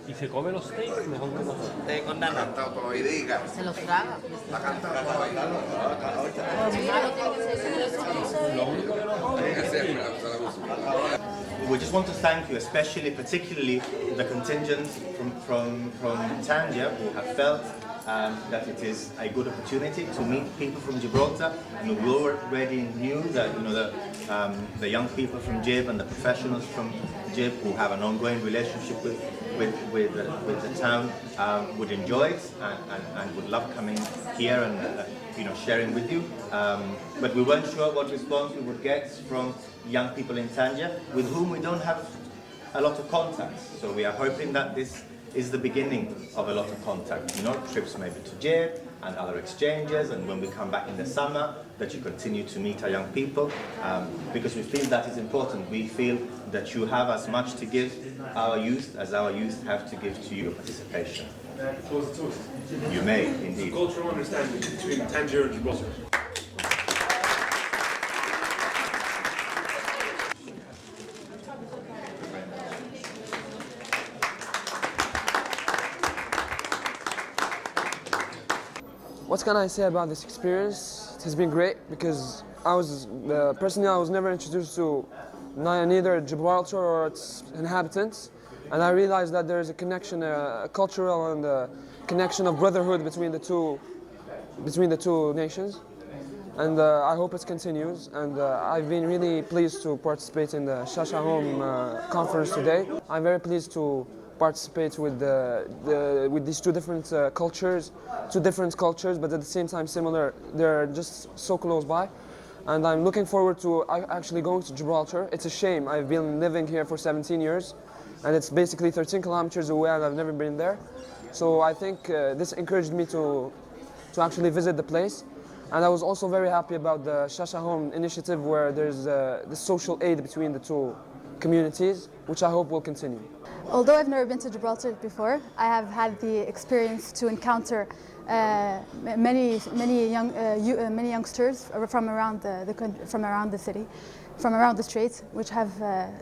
Y se come los steaks mejor que nosotros. Con nada. Se los traga. We just want to thank you, particularly the contingent from Tangier who have felt that it is a good opportunity to meet people from Gibraltar. We already knew that the young people from Gib and the professionals from Gib who have an ongoing relationship with the town would enjoy it and would love coming here and sharing with you. But we weren't sure what response we would get from young people in Tangier with whom we don't have a lot of contacts. So we are hoping that this is the beginning of a lot of contact, trips maybe to Gib and other exchanges, and when we come back in the summer, that you continue to meet our young people, because we feel that is important. We feel that you have as much to give our youth as our youth have to give to your participation. You may, indeed. Cultural understanding between Tangier and Gibraltar. What can I say about this experience? It has been great because personally I was never introduced to neither Gibraltar or its inhabitants, and I realized that there is a connection, a cultural and a connection of brotherhood between the two nations, and I hope it continues. And I've been really pleased to participate in the Shasha Home conference today. I'm very pleased to participate with these two different cultures, but at the same time similar. They're just so close by, and I'm looking forward to actually going to Gibraltar. It's a shame. I've been living here for 17 years, and it's basically 13 kilometers away, and I've never been there. So I think this encouraged me to actually visit the place. And I was also very happy about the Shasha Home initiative, where there's the social aid between the two communities, which I hope will continue. Although I've never been to Gibraltar before, I have had the experience to encounter many youngsters from around the city, from around the Straits, which have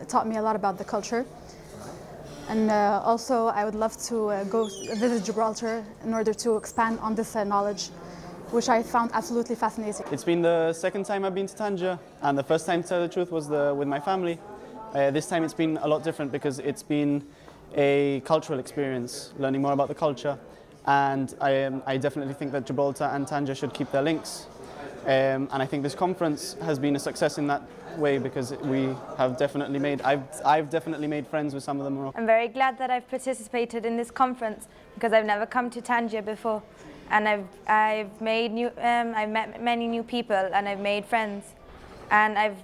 taught me a lot about the culture. And also, I would love to go visit Gibraltar in order to expand on this knowledge, which I found absolutely fascinating. It's been the second time I've been to Tangier, and the first time, to tell the truth, was with my family. This time it's been a lot different because it's been a cultural experience, learning more about the culture, and I definitely think that Gibraltar and Tangier should keep their links. And I think this conference has been a success in that way because we have definitely I've definitely made friends with some of the Moroccans. I'm very glad that I've participated in this conference because I've never come to Tangier before, and I've met many new people, and I've made friends, and I've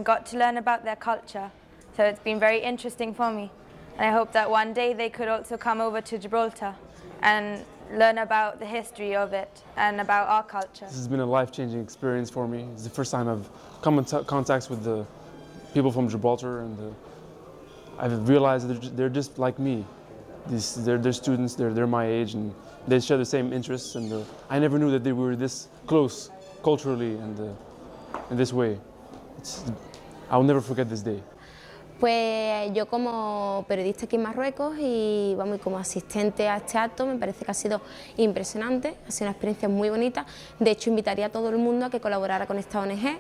got to learn about their culture. So it's been very interesting for me, and I hope that one day they could also come over to Gibraltar and learn about the history of it and about our culture. This has been a life-changing experience for me. It's the first time I've come into contact with the people from Gibraltar, and I've realized that they're just like me. They're students, they're my age, and they share the same interests, and I never knew that they were this close culturally and in this way. I'll never forget this day. Pues yo como periodista aquí en Marruecos y como asistente a este acto me parece que ha sido impresionante, ha sido una experiencia muy bonita. De hecho, invitaría a todo el mundo a que colaborara con esta ONG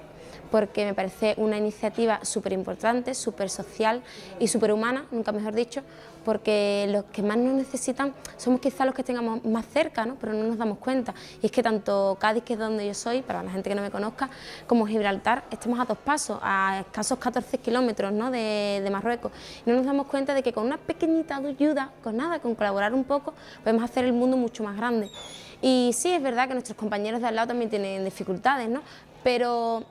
porque me parece una iniciativa súper importante, súper social y súper humana, nunca mejor dicho, porque los que más nos necesitan somos quizás los que tengamos más cerca, ¿no? Pero no nos damos cuenta. Y es que tanto Cádiz, que es donde yo soy, para la gente que no me conozca, como Gibraltar, estamos a 2 pasos, a escasos 14 kilómetros, ¿no? de Marruecos. Y no nos damos cuenta de que con una pequeñita ayuda, con nada, con colaborar un poco, podemos hacer el mundo mucho más grande. Y sí, es verdad que nuestros compañeros de al lado también tienen dificultades, ¿no? Pero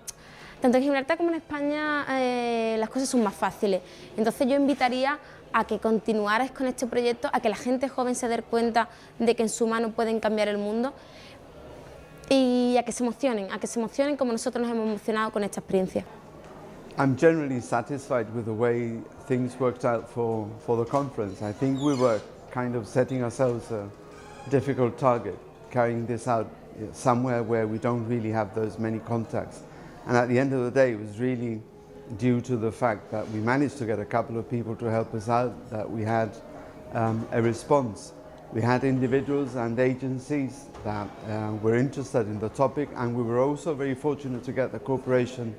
tanto en Gibraltar como en España las cosas son más fáciles. Entonces yo invitaría a que continuarais con este proyecto, a que la gente joven se dé cuenta de que en su mano pueden cambiar el mundo y a que se emocionen como nosotros nos hemos emocionado con esta experiencia. I'm generally satisfied with the way things worked out for the conference. I think we were kind of setting ourselves a difficult target, carrying this out somewhere where we don't really have those many contacts. And at the end of the day, it was really due to the fact that we managed to get a couple of people to help us out, that we had a response. We had individuals and agencies that were interested in the topic, and we were also very fortunate to get the cooperation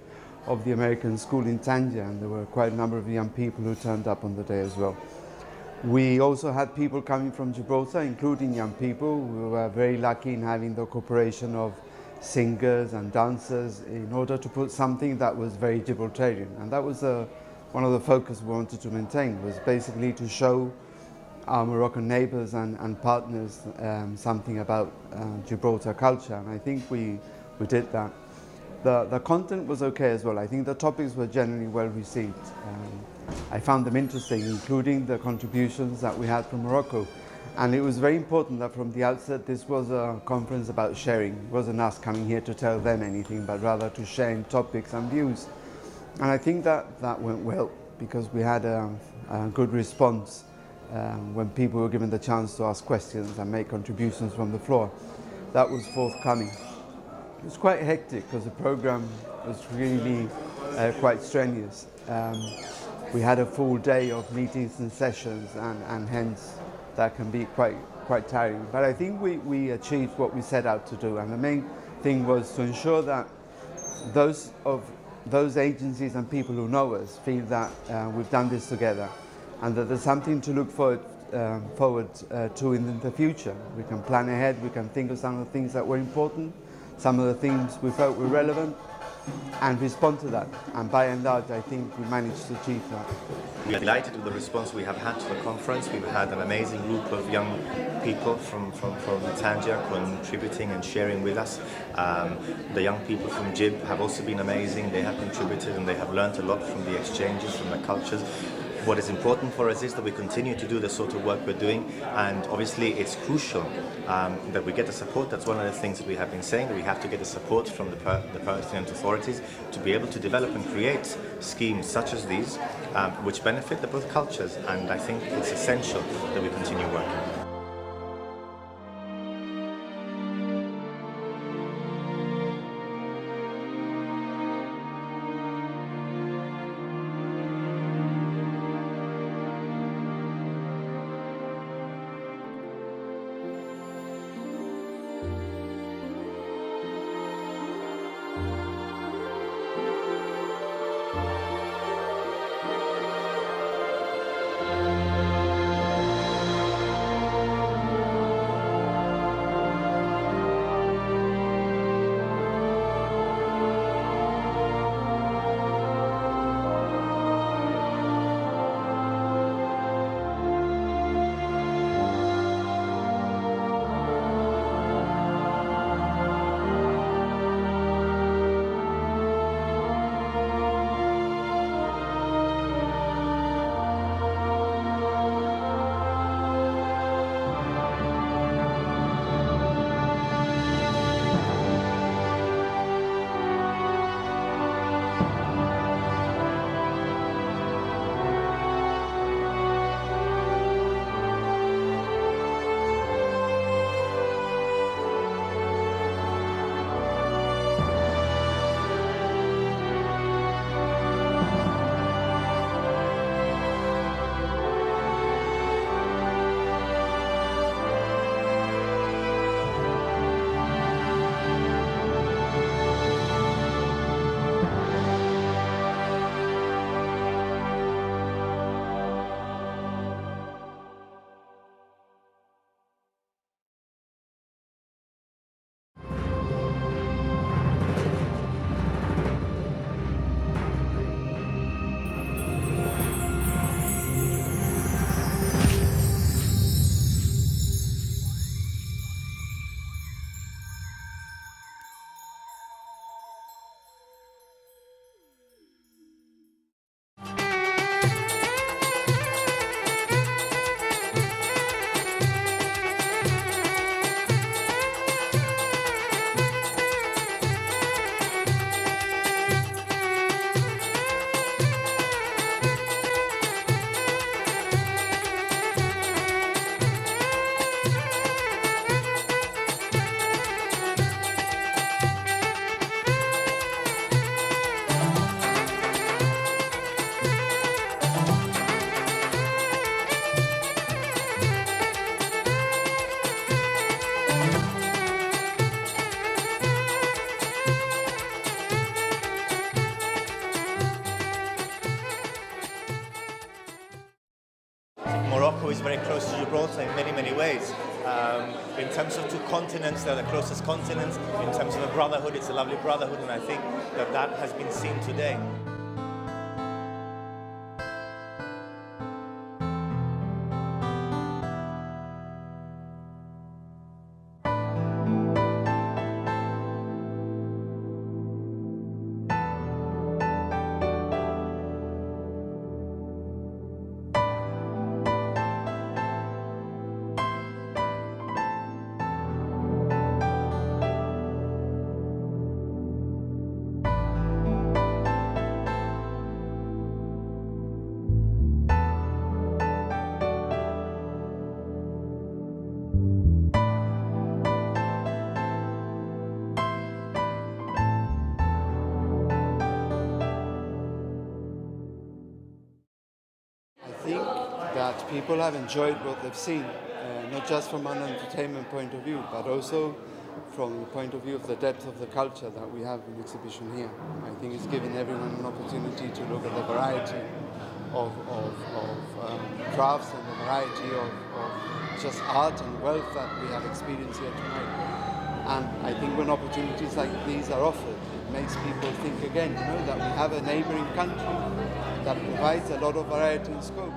of the American school in Tangier, and there were quite a number of young people who turned up on the day as well. We also had people coming from Gibraltar, including young people. We were very lucky in having the cooperation of singers and dancers in order to put something that was very Gibraltarian, and that was one of the focus we wanted to maintain, was basically to show our Moroccan neighbours and partners something about Gibraltar culture, and I think we did that. The content was okay as well. I think the topics were generally well received. I found them interesting, including the contributions that we had from Morocco. And it was very important that from the outset this was a conference about sharing. It wasn't us coming here to tell them anything, but rather to share in topics and views. And I think that went well, because we had a good response when people were given the chance to ask questions and make contributions from the floor. That was forthcoming. It was quite hectic because the program was really quite strenuous. We had a full day of meetings and sessions, and hence that can be quite tiring. But I think we achieved what we set out to do, and the main thing was to ensure that those agencies and people who know us feel that we've done this together, and that there's something to look forward to in the future. We can plan ahead, we can think of some of the things that were important, some of the things we felt were relevant, and respond to that. And by and large, I think we managed to achieve that. We are delighted with the response we have had to the conference. We've had an amazing group of young people from Tangier contributing and sharing with us. The young people from Gib have also been amazing. They have contributed and they have learned a lot from the exchanges, from the cultures. What is important for us is that we continue to do the sort of work we're doing, and obviously it's crucial that we get the support. That's one of the things that we have been saying, that we have to get the support from the Palestinian authorities to be able to develop and create schemes such as these, which benefit the both cultures, and I think it's essential that we continue working. Morocco is very close to Gibraltar in many, many ways. In terms of two continents, they're the closest continents. In terms of a brotherhood, it's a lovely brotherhood, and I think that that has been seen today. I think that people have enjoyed what they've seen, not just from an entertainment point of view, but also from the point of view of the depth of the culture that we have in the exhibition here. I think it's given everyone an opportunity to look at the variety of crafts and the variety of just art and wealth that we have experienced here tonight. And I think when opportunities like these are offered, it makes people think again, that we have a neighboring country that provides a lot of variety and scope.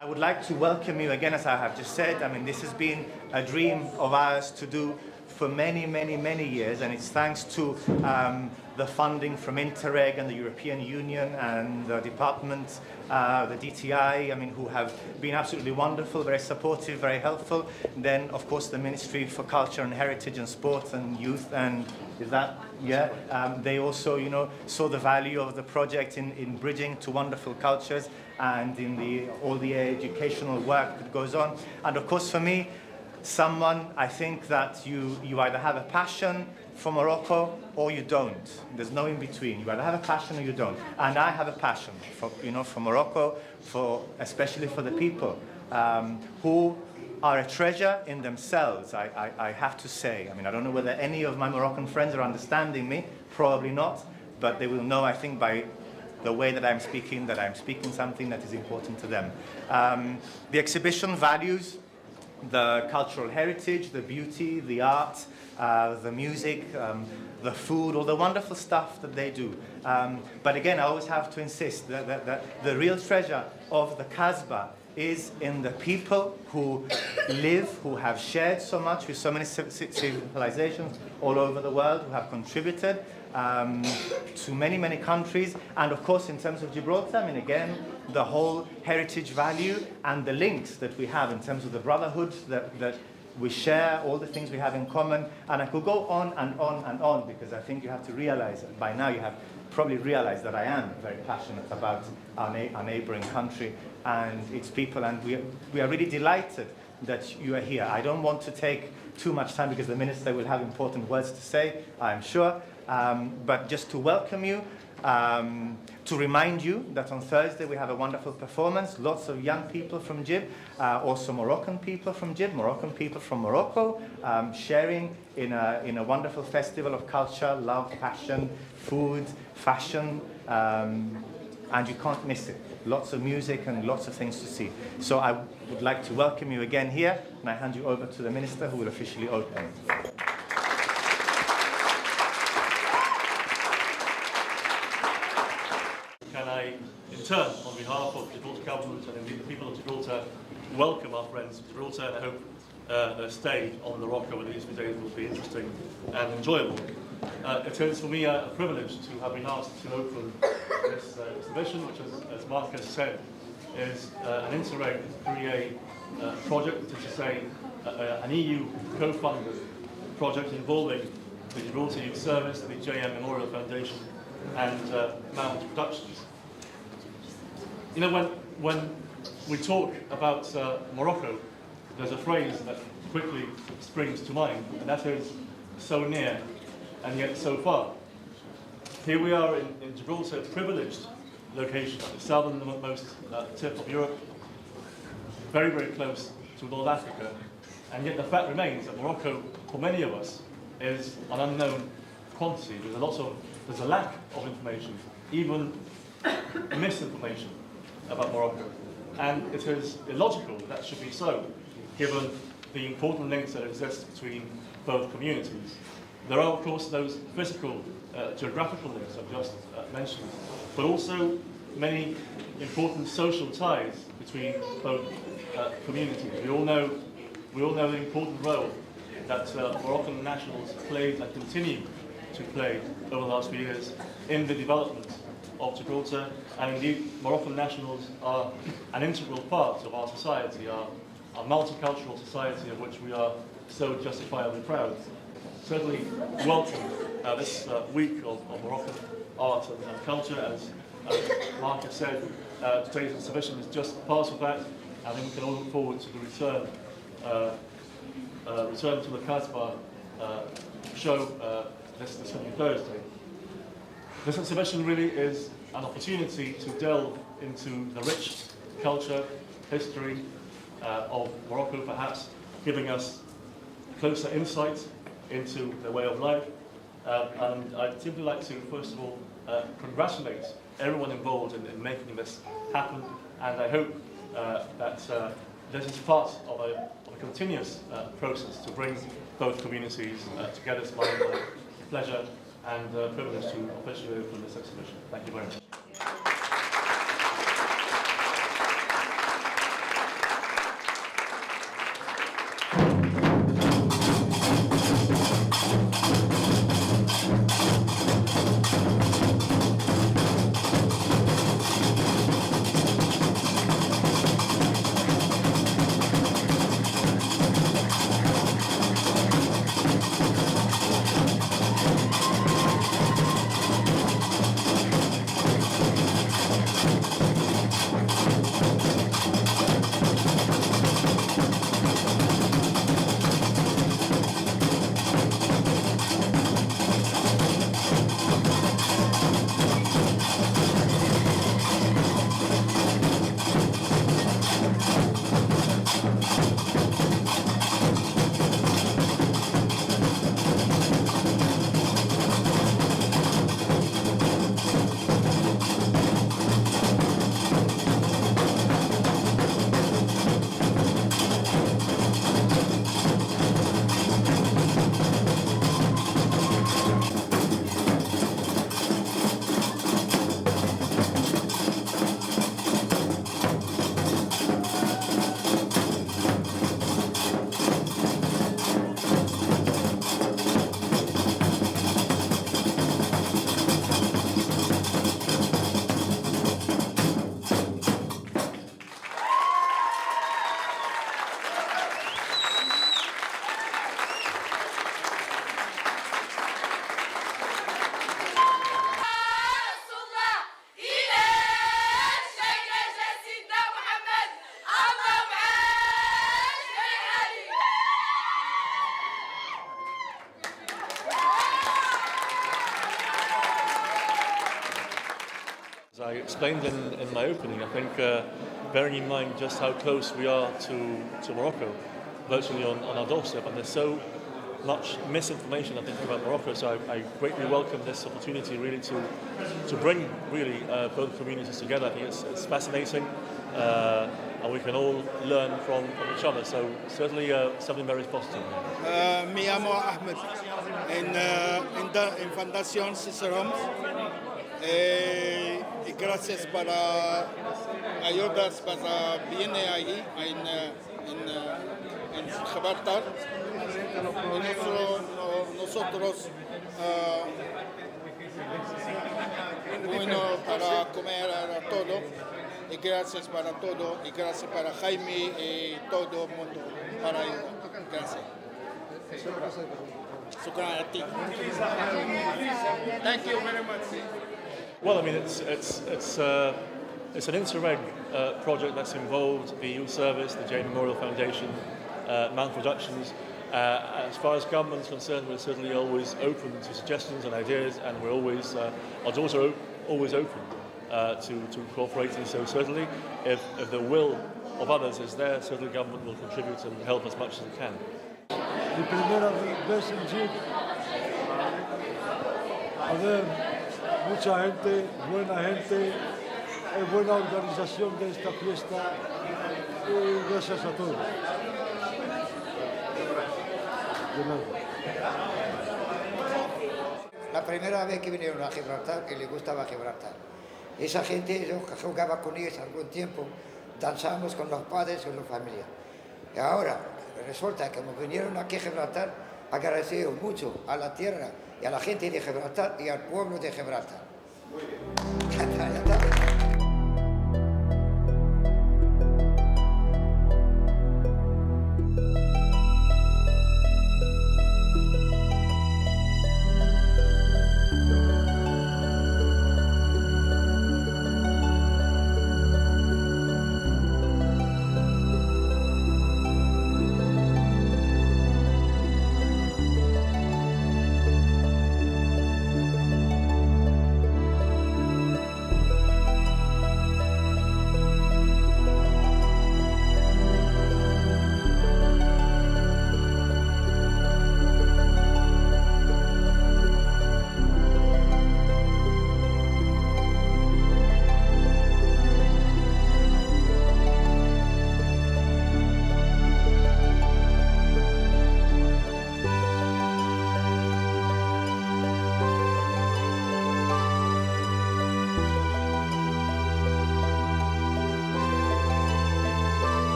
I would like to welcome you again, as I have just said. I mean, this has been a dream of ours to do for many, many, many years, and it's thanks to the funding from Interreg and the European Union and the department, the DTI, I mean, who have been absolutely wonderful, very supportive, very helpful. Then, of course, the Ministry for Culture and Heritage and Sport and Youth, and is that, yeah? They also, saw the value of the project in bridging to wonderful cultures and in all the educational work that goes on. And of course, for me, I think that you either have a passion for Morocco or you don't. There's no in between. You either have a passion or you don't. And I have a passion for Morocco, especially for the people who are a treasure in themselves, I have to say. I mean, I don't know whether any of my Moroccan friends are understanding me, probably not, but they will know, I think, by the way that I'm speaking something that is important to them. The exhibition values the cultural heritage, the beauty, the art, the music, the food, all the wonderful stuff that they do. But again, I always have to insist that the real treasure of the Kasbah is in the people who live, who have shared so much with so many civilizations all over the world, who have contributed to many, many countries. And of course, in terms of Gibraltar, I mean, again, the whole heritage value and the links that we have in terms of the brotherhood that we share, all the things we have in common. And I could go on and on and on, because I think you have to realize, by now you have probably realized that I am very passionate about our neighboring country and its people, and we are really delighted that you are here. I don't want to take too much time because the Minister will have important words to say, I'm sure, but just to welcome you, to remind you that on Thursday we have a wonderful performance, lots of young people from Gib, also Moroccan people from Gib, Moroccan people from Morocco, sharing in a wonderful festival of culture, love, passion, food, fashion, and you can't miss it. Lots of music and lots of things to see. So I would like to welcome you again here, and I hand you over to the Minister, who will officially open it. on behalf of the Gibraltar government and indeed the people of Gibraltar, welcome our friends of Gibraltar, and I hope their stay on Morocco in these few days will be interesting and enjoyable. It is for me a privilege to have been asked to open this exhibition, which, as Mark has said, is an Interreg 3A project, which is to say an EU co-funded project involving the Gibraltar Youth Service, the JM Memorial Foundation, and Mount Productions. You know, when we talk about Morocco, there's a phrase that quickly springs to mind, and that is so near and yet so far. Here we are in Gibraltar, a privileged location at the southernmost tip of Europe, very, very close to North Africa, and yet the fact remains that Morocco, for many of us, is an unknown quantity. There's a lack of information, even misinformation about Morocco. And it is illogical that should be so, given the important links that exist between both communities. There are, of course, those physical, geographical links I've just mentioned, but also many important social ties between both communities. We all know the important role that Moroccan nationals played and continue to play over the last few years in the development of Gibraltar, and indeed Moroccan nationals are an integral part of our society, our multicultural society of which we are so justifiably proud. Certainly welcome this week of Moroccan art and culture. As Mark has said, today's exhibition is just part of that. I think we can all look forward to the return to the Casbah show this coming Thursday. This exhibition really is an opportunity to delve into the rich culture, history of Morocco, perhaps giving us closer insight into their way of life. And I'd simply like to, first of all, congratulate everyone involved in making this happen, and I hope that this is part of a continuous process to bring both communities together. It's my pleasure and privilege to officially open this exhibition. Thank you very much. As I explained in my opening, I think bearing in mind just how close we are to Morocco, virtually on our doorstep, and there's so much misinformation, I think, about Morocco, so I greatly welcome this opportunity really to bring really both communities together. I think it's fascinating, and we can all learn from each other, so certainly something very positive. Me llamo Ahmed, en Fundación Cicerón. gracias para ayudas para viene allí en Gibraltar. Nosotros bueno para comer a todo y gracias para todo y gracias para Jaime y todo el mundo para ayudar. Gracias. Thank you very much. Well, I mean, it's an Interreg project that's involved the Youth Service, the Jane Memorial Foundation, Mount Productions. As far as government's concerned, we're certainly always open to suggestions and ideas, and we're always, our doors are always open to cooperating. So certainly, if the will of others is there, certainly government will contribute and help as much as it can. Mi primera vez en Jeep, a ver, mucha gente, buena organización de esta fiesta y gracias a todos. De nada. La primera vez que vinieron a Gibraltar, que les gustaba Gibraltar. Esa gente, yo jugaba con ellos algún tiempo, danzamos con los padres y la familia. Y ahora resulta que como vinieron aquí a Gibraltar, agradecido mucho a la tierra y a la gente de Gibraltar y al pueblo de Gibraltar. Muy bien. Ya está.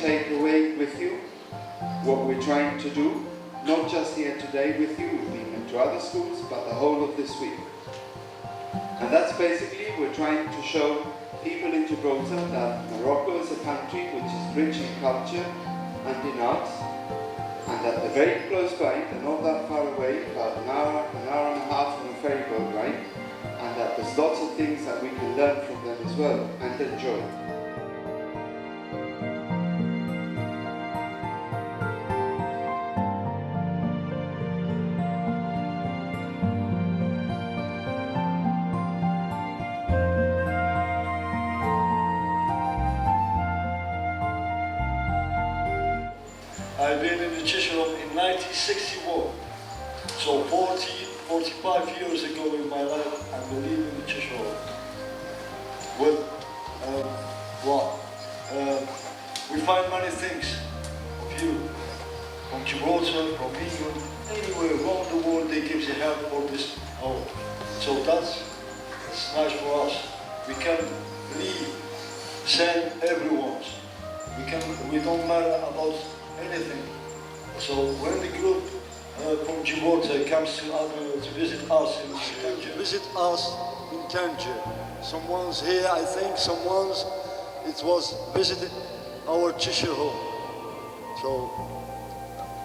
Take away with you what we're trying to do, not just here today with you, we've been to other schools, but the whole of this week. And that's basically, we're trying to show people in Gibraltar that Morocco is a country which is rich in culture and in arts, and that they're very close by, they're not that far away, about an hour and a half on a ferry boat ride, and that there's lots of things that we can learn from them as well and enjoy. I've been in the Chichilom in 1961, so 45 years ago in my life I believe in the Chichilom. We find many things of you, from Gibraltar, from England, anywhere around the world they give the help for this home. So that's nice for us. We can leave same everyone's. We don't matter about anything. So when the group from Gibraltar comes to visit us in Tangier, visit us in Tangier. Someone's here, I think it was visited our teacher home. So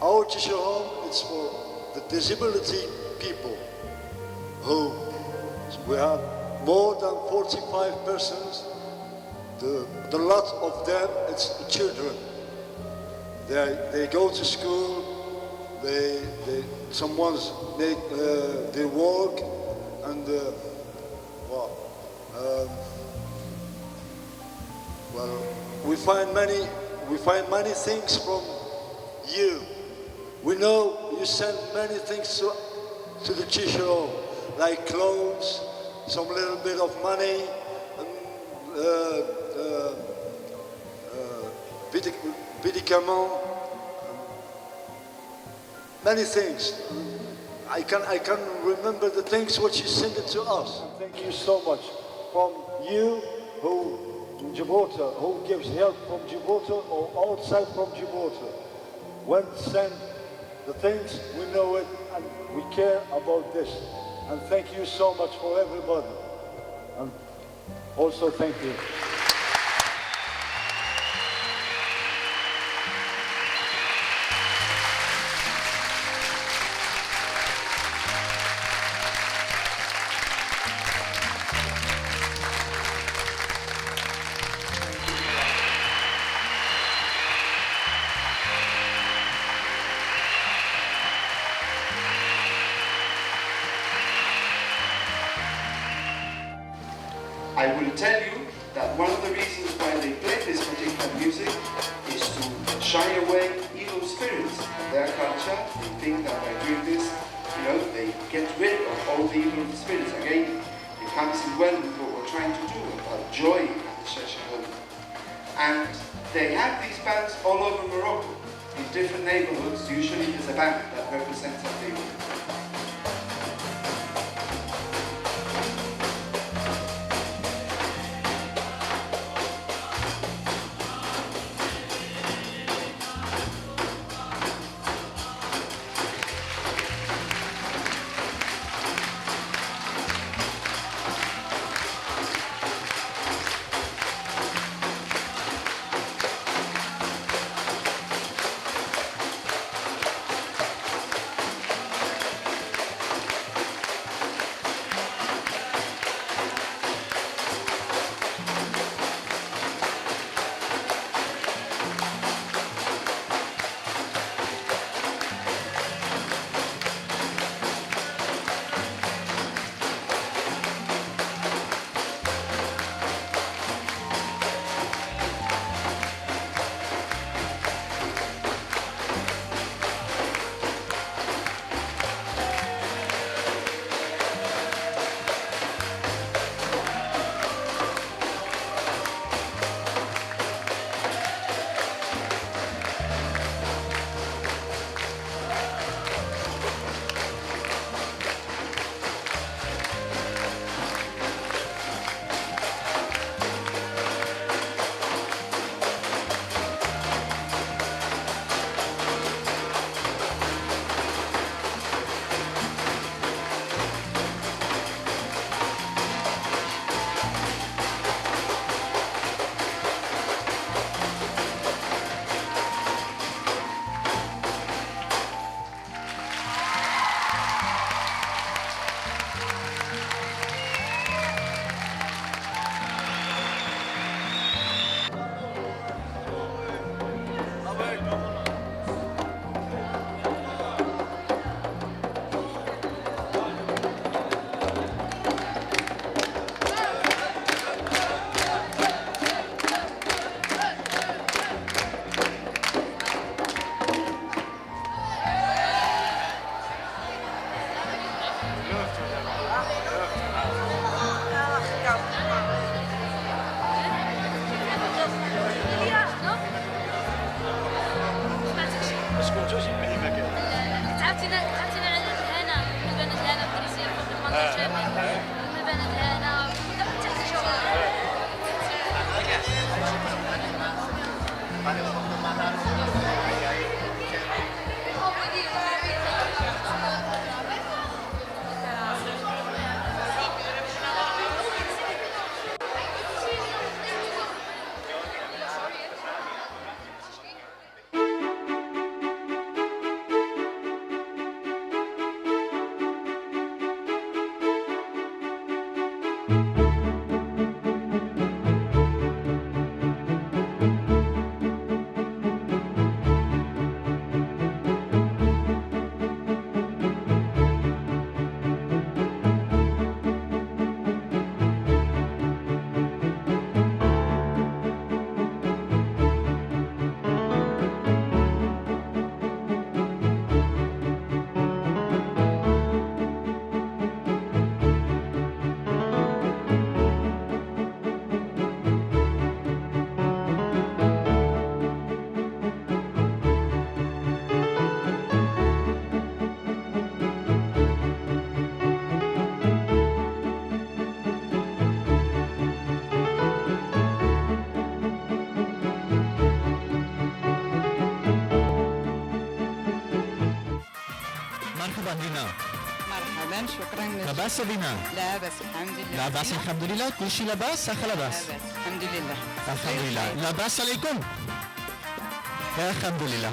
our teacher home is for the disability people who we have more than 45 persons. The lot of them, it's children. They go to school, someone's make they work, and we find many things from you. We know you send many things to the teacher home, like clothes, some little bit of money, medicament, many things. I can remember the things which you sent it to us. And thank you so much from you who in Gibraltar, who gives help from Gibraltar or outside from Gibraltar. When send the things, we know it and we care about this. And thank you so much for everybody. And also thank you. I will tell you that one of the reasons why they play this particular music is to shy away evil spirits of their culture. They think that by doing this, they get rid of all the evil spirits. Again, it comes in well with what we're trying to do about joy at the Church of Home. And they have these bands all over Morocco, in different neighborhoods. Usually there's a band that represents a neighborhood. مرحبا بنا. مرحبا شكرا لك. لا بأس بنا. لا بأس الحمد لله. لا بأس الحمد لله. كل شيء لا بأس أخ لا بأس. لا بأس الحمد لله. الحمد لله. لا بأس عليكم. الحمد لله.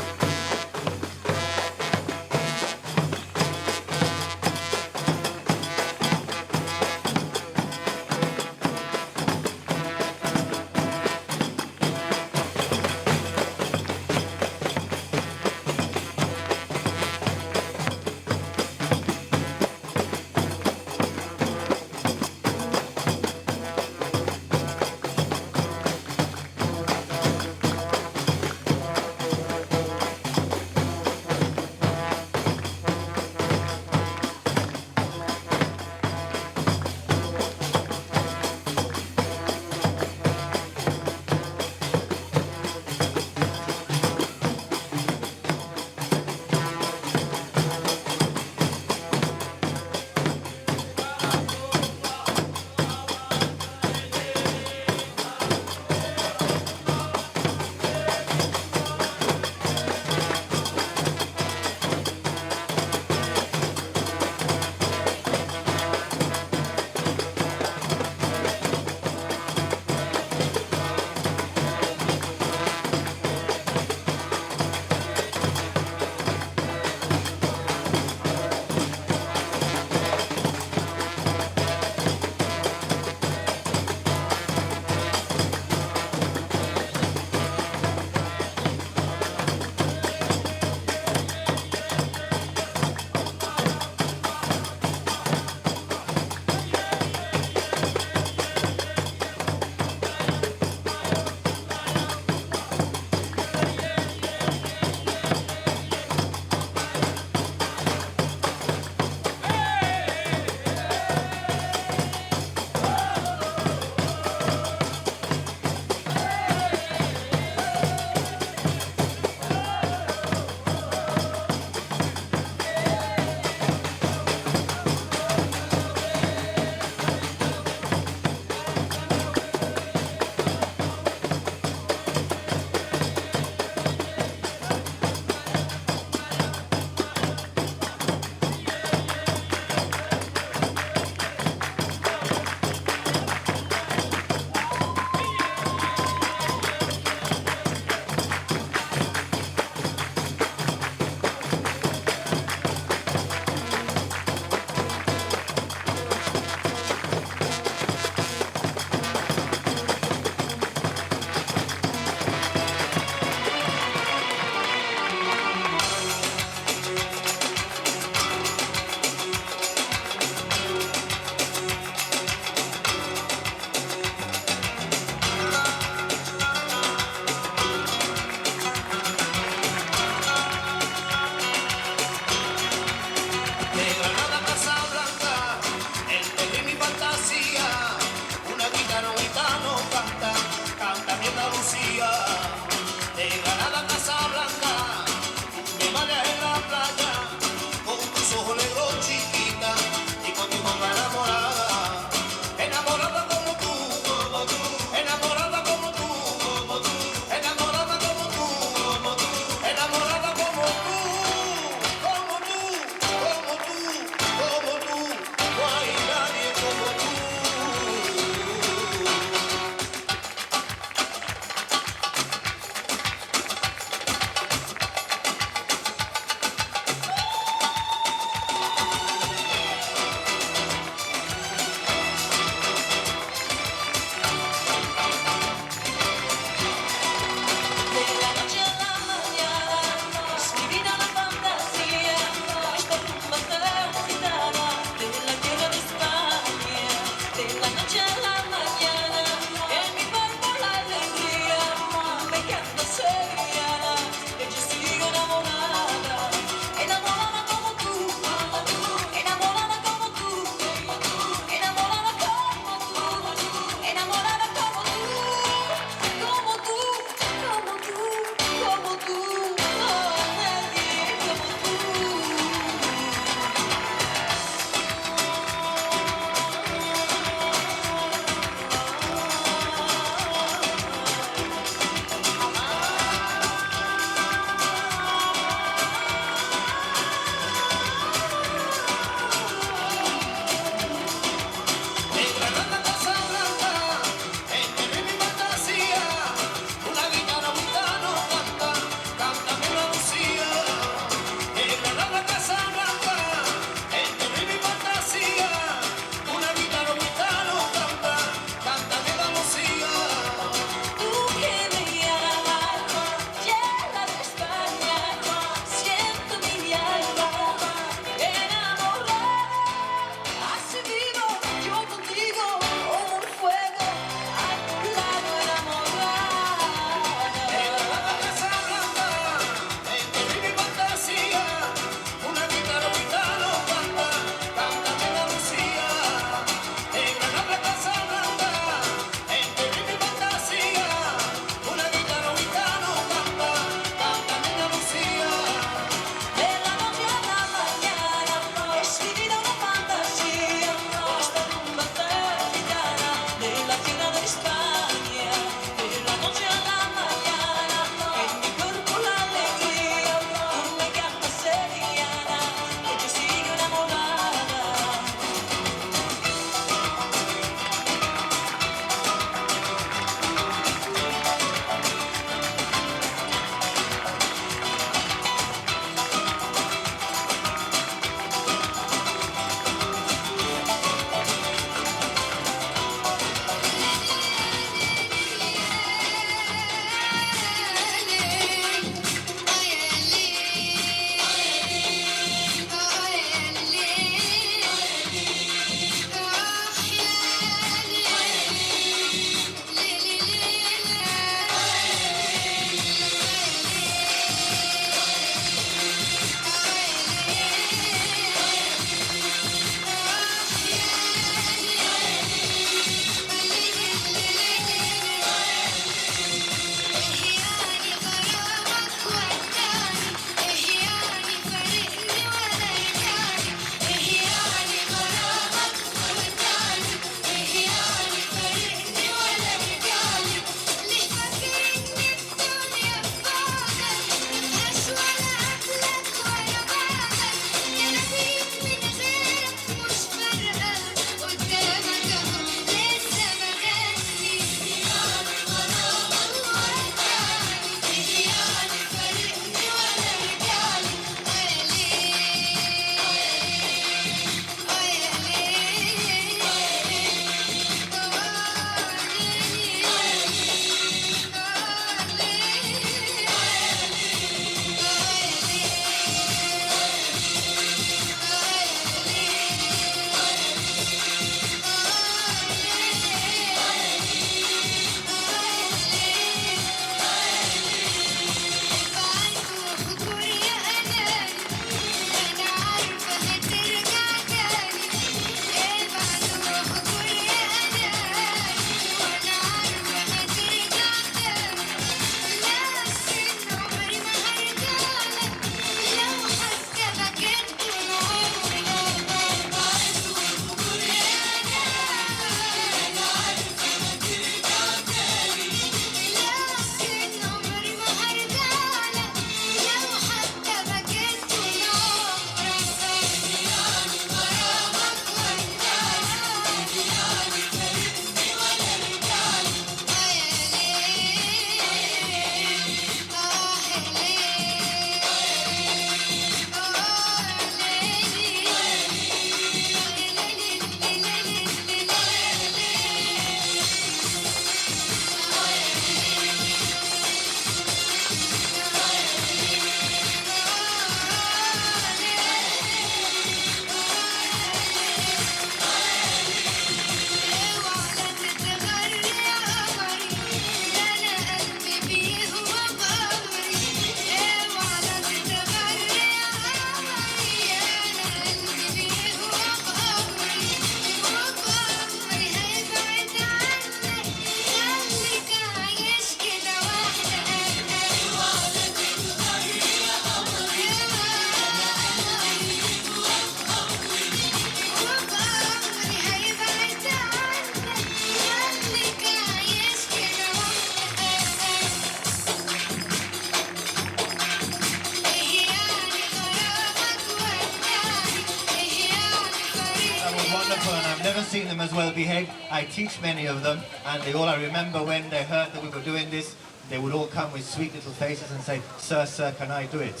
never seen them as well behaved. I teach many of them, and I remember when they heard that we were doing this, they would all come with sweet little faces and say, "Sir, sir, can I do it?"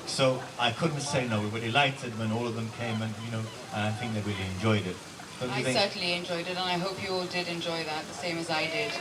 So I couldn't say no. We were delighted when all of them came, and and I think they really enjoyed it. Don't you I think? certainly enjoyed it, and I hope you all did enjoy that, the same as I did.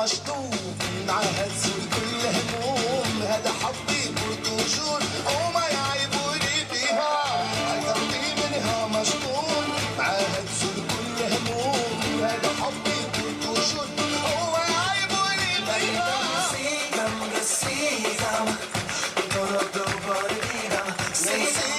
مشطوب معها تزول كل هموم هذا حبي بردوجون وما يعيبوني فيها قلبي منها مشطوب معها تزول كل هموم هذا حبي بردوجون وما يعيبوني فيها نسيتم نسيتم ضرب وبردينا نسيتم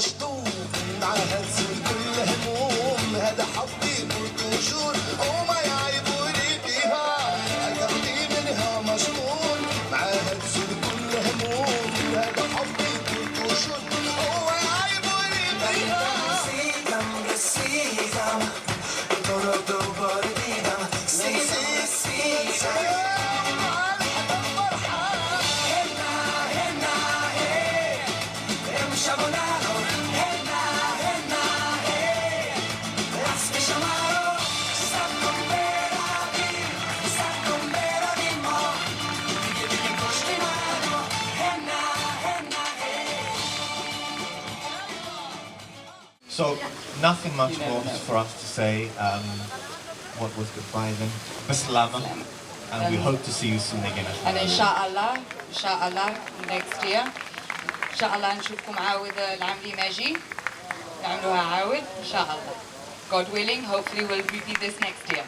مشطوب معها تزول كل هموم هذا حبي بردوجون وما يعيبوني فيها قلبي منها مشغول معها تزول كل هموم هذا حبي بردوجون وما يعيبوني فيها نسيتم نسيتم ضرب وبردينا نسيتم So, nothing much more for us to say. What was goodbye then? Bislama. And we hope to see you soon again. And inshallah next year. inshallah نشوفكم عاود العام اللي ماجي نعملوها عاود inshallah. God willing, hopefully we'll repeat this next year.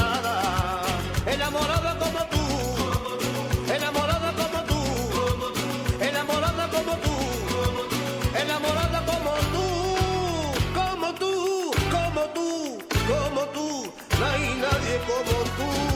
enamorada, enamorada como tú, enamorada como tú, enamorada como tú, enamorada como tú, como tú, como tú, como tú, no hay nadie como tú.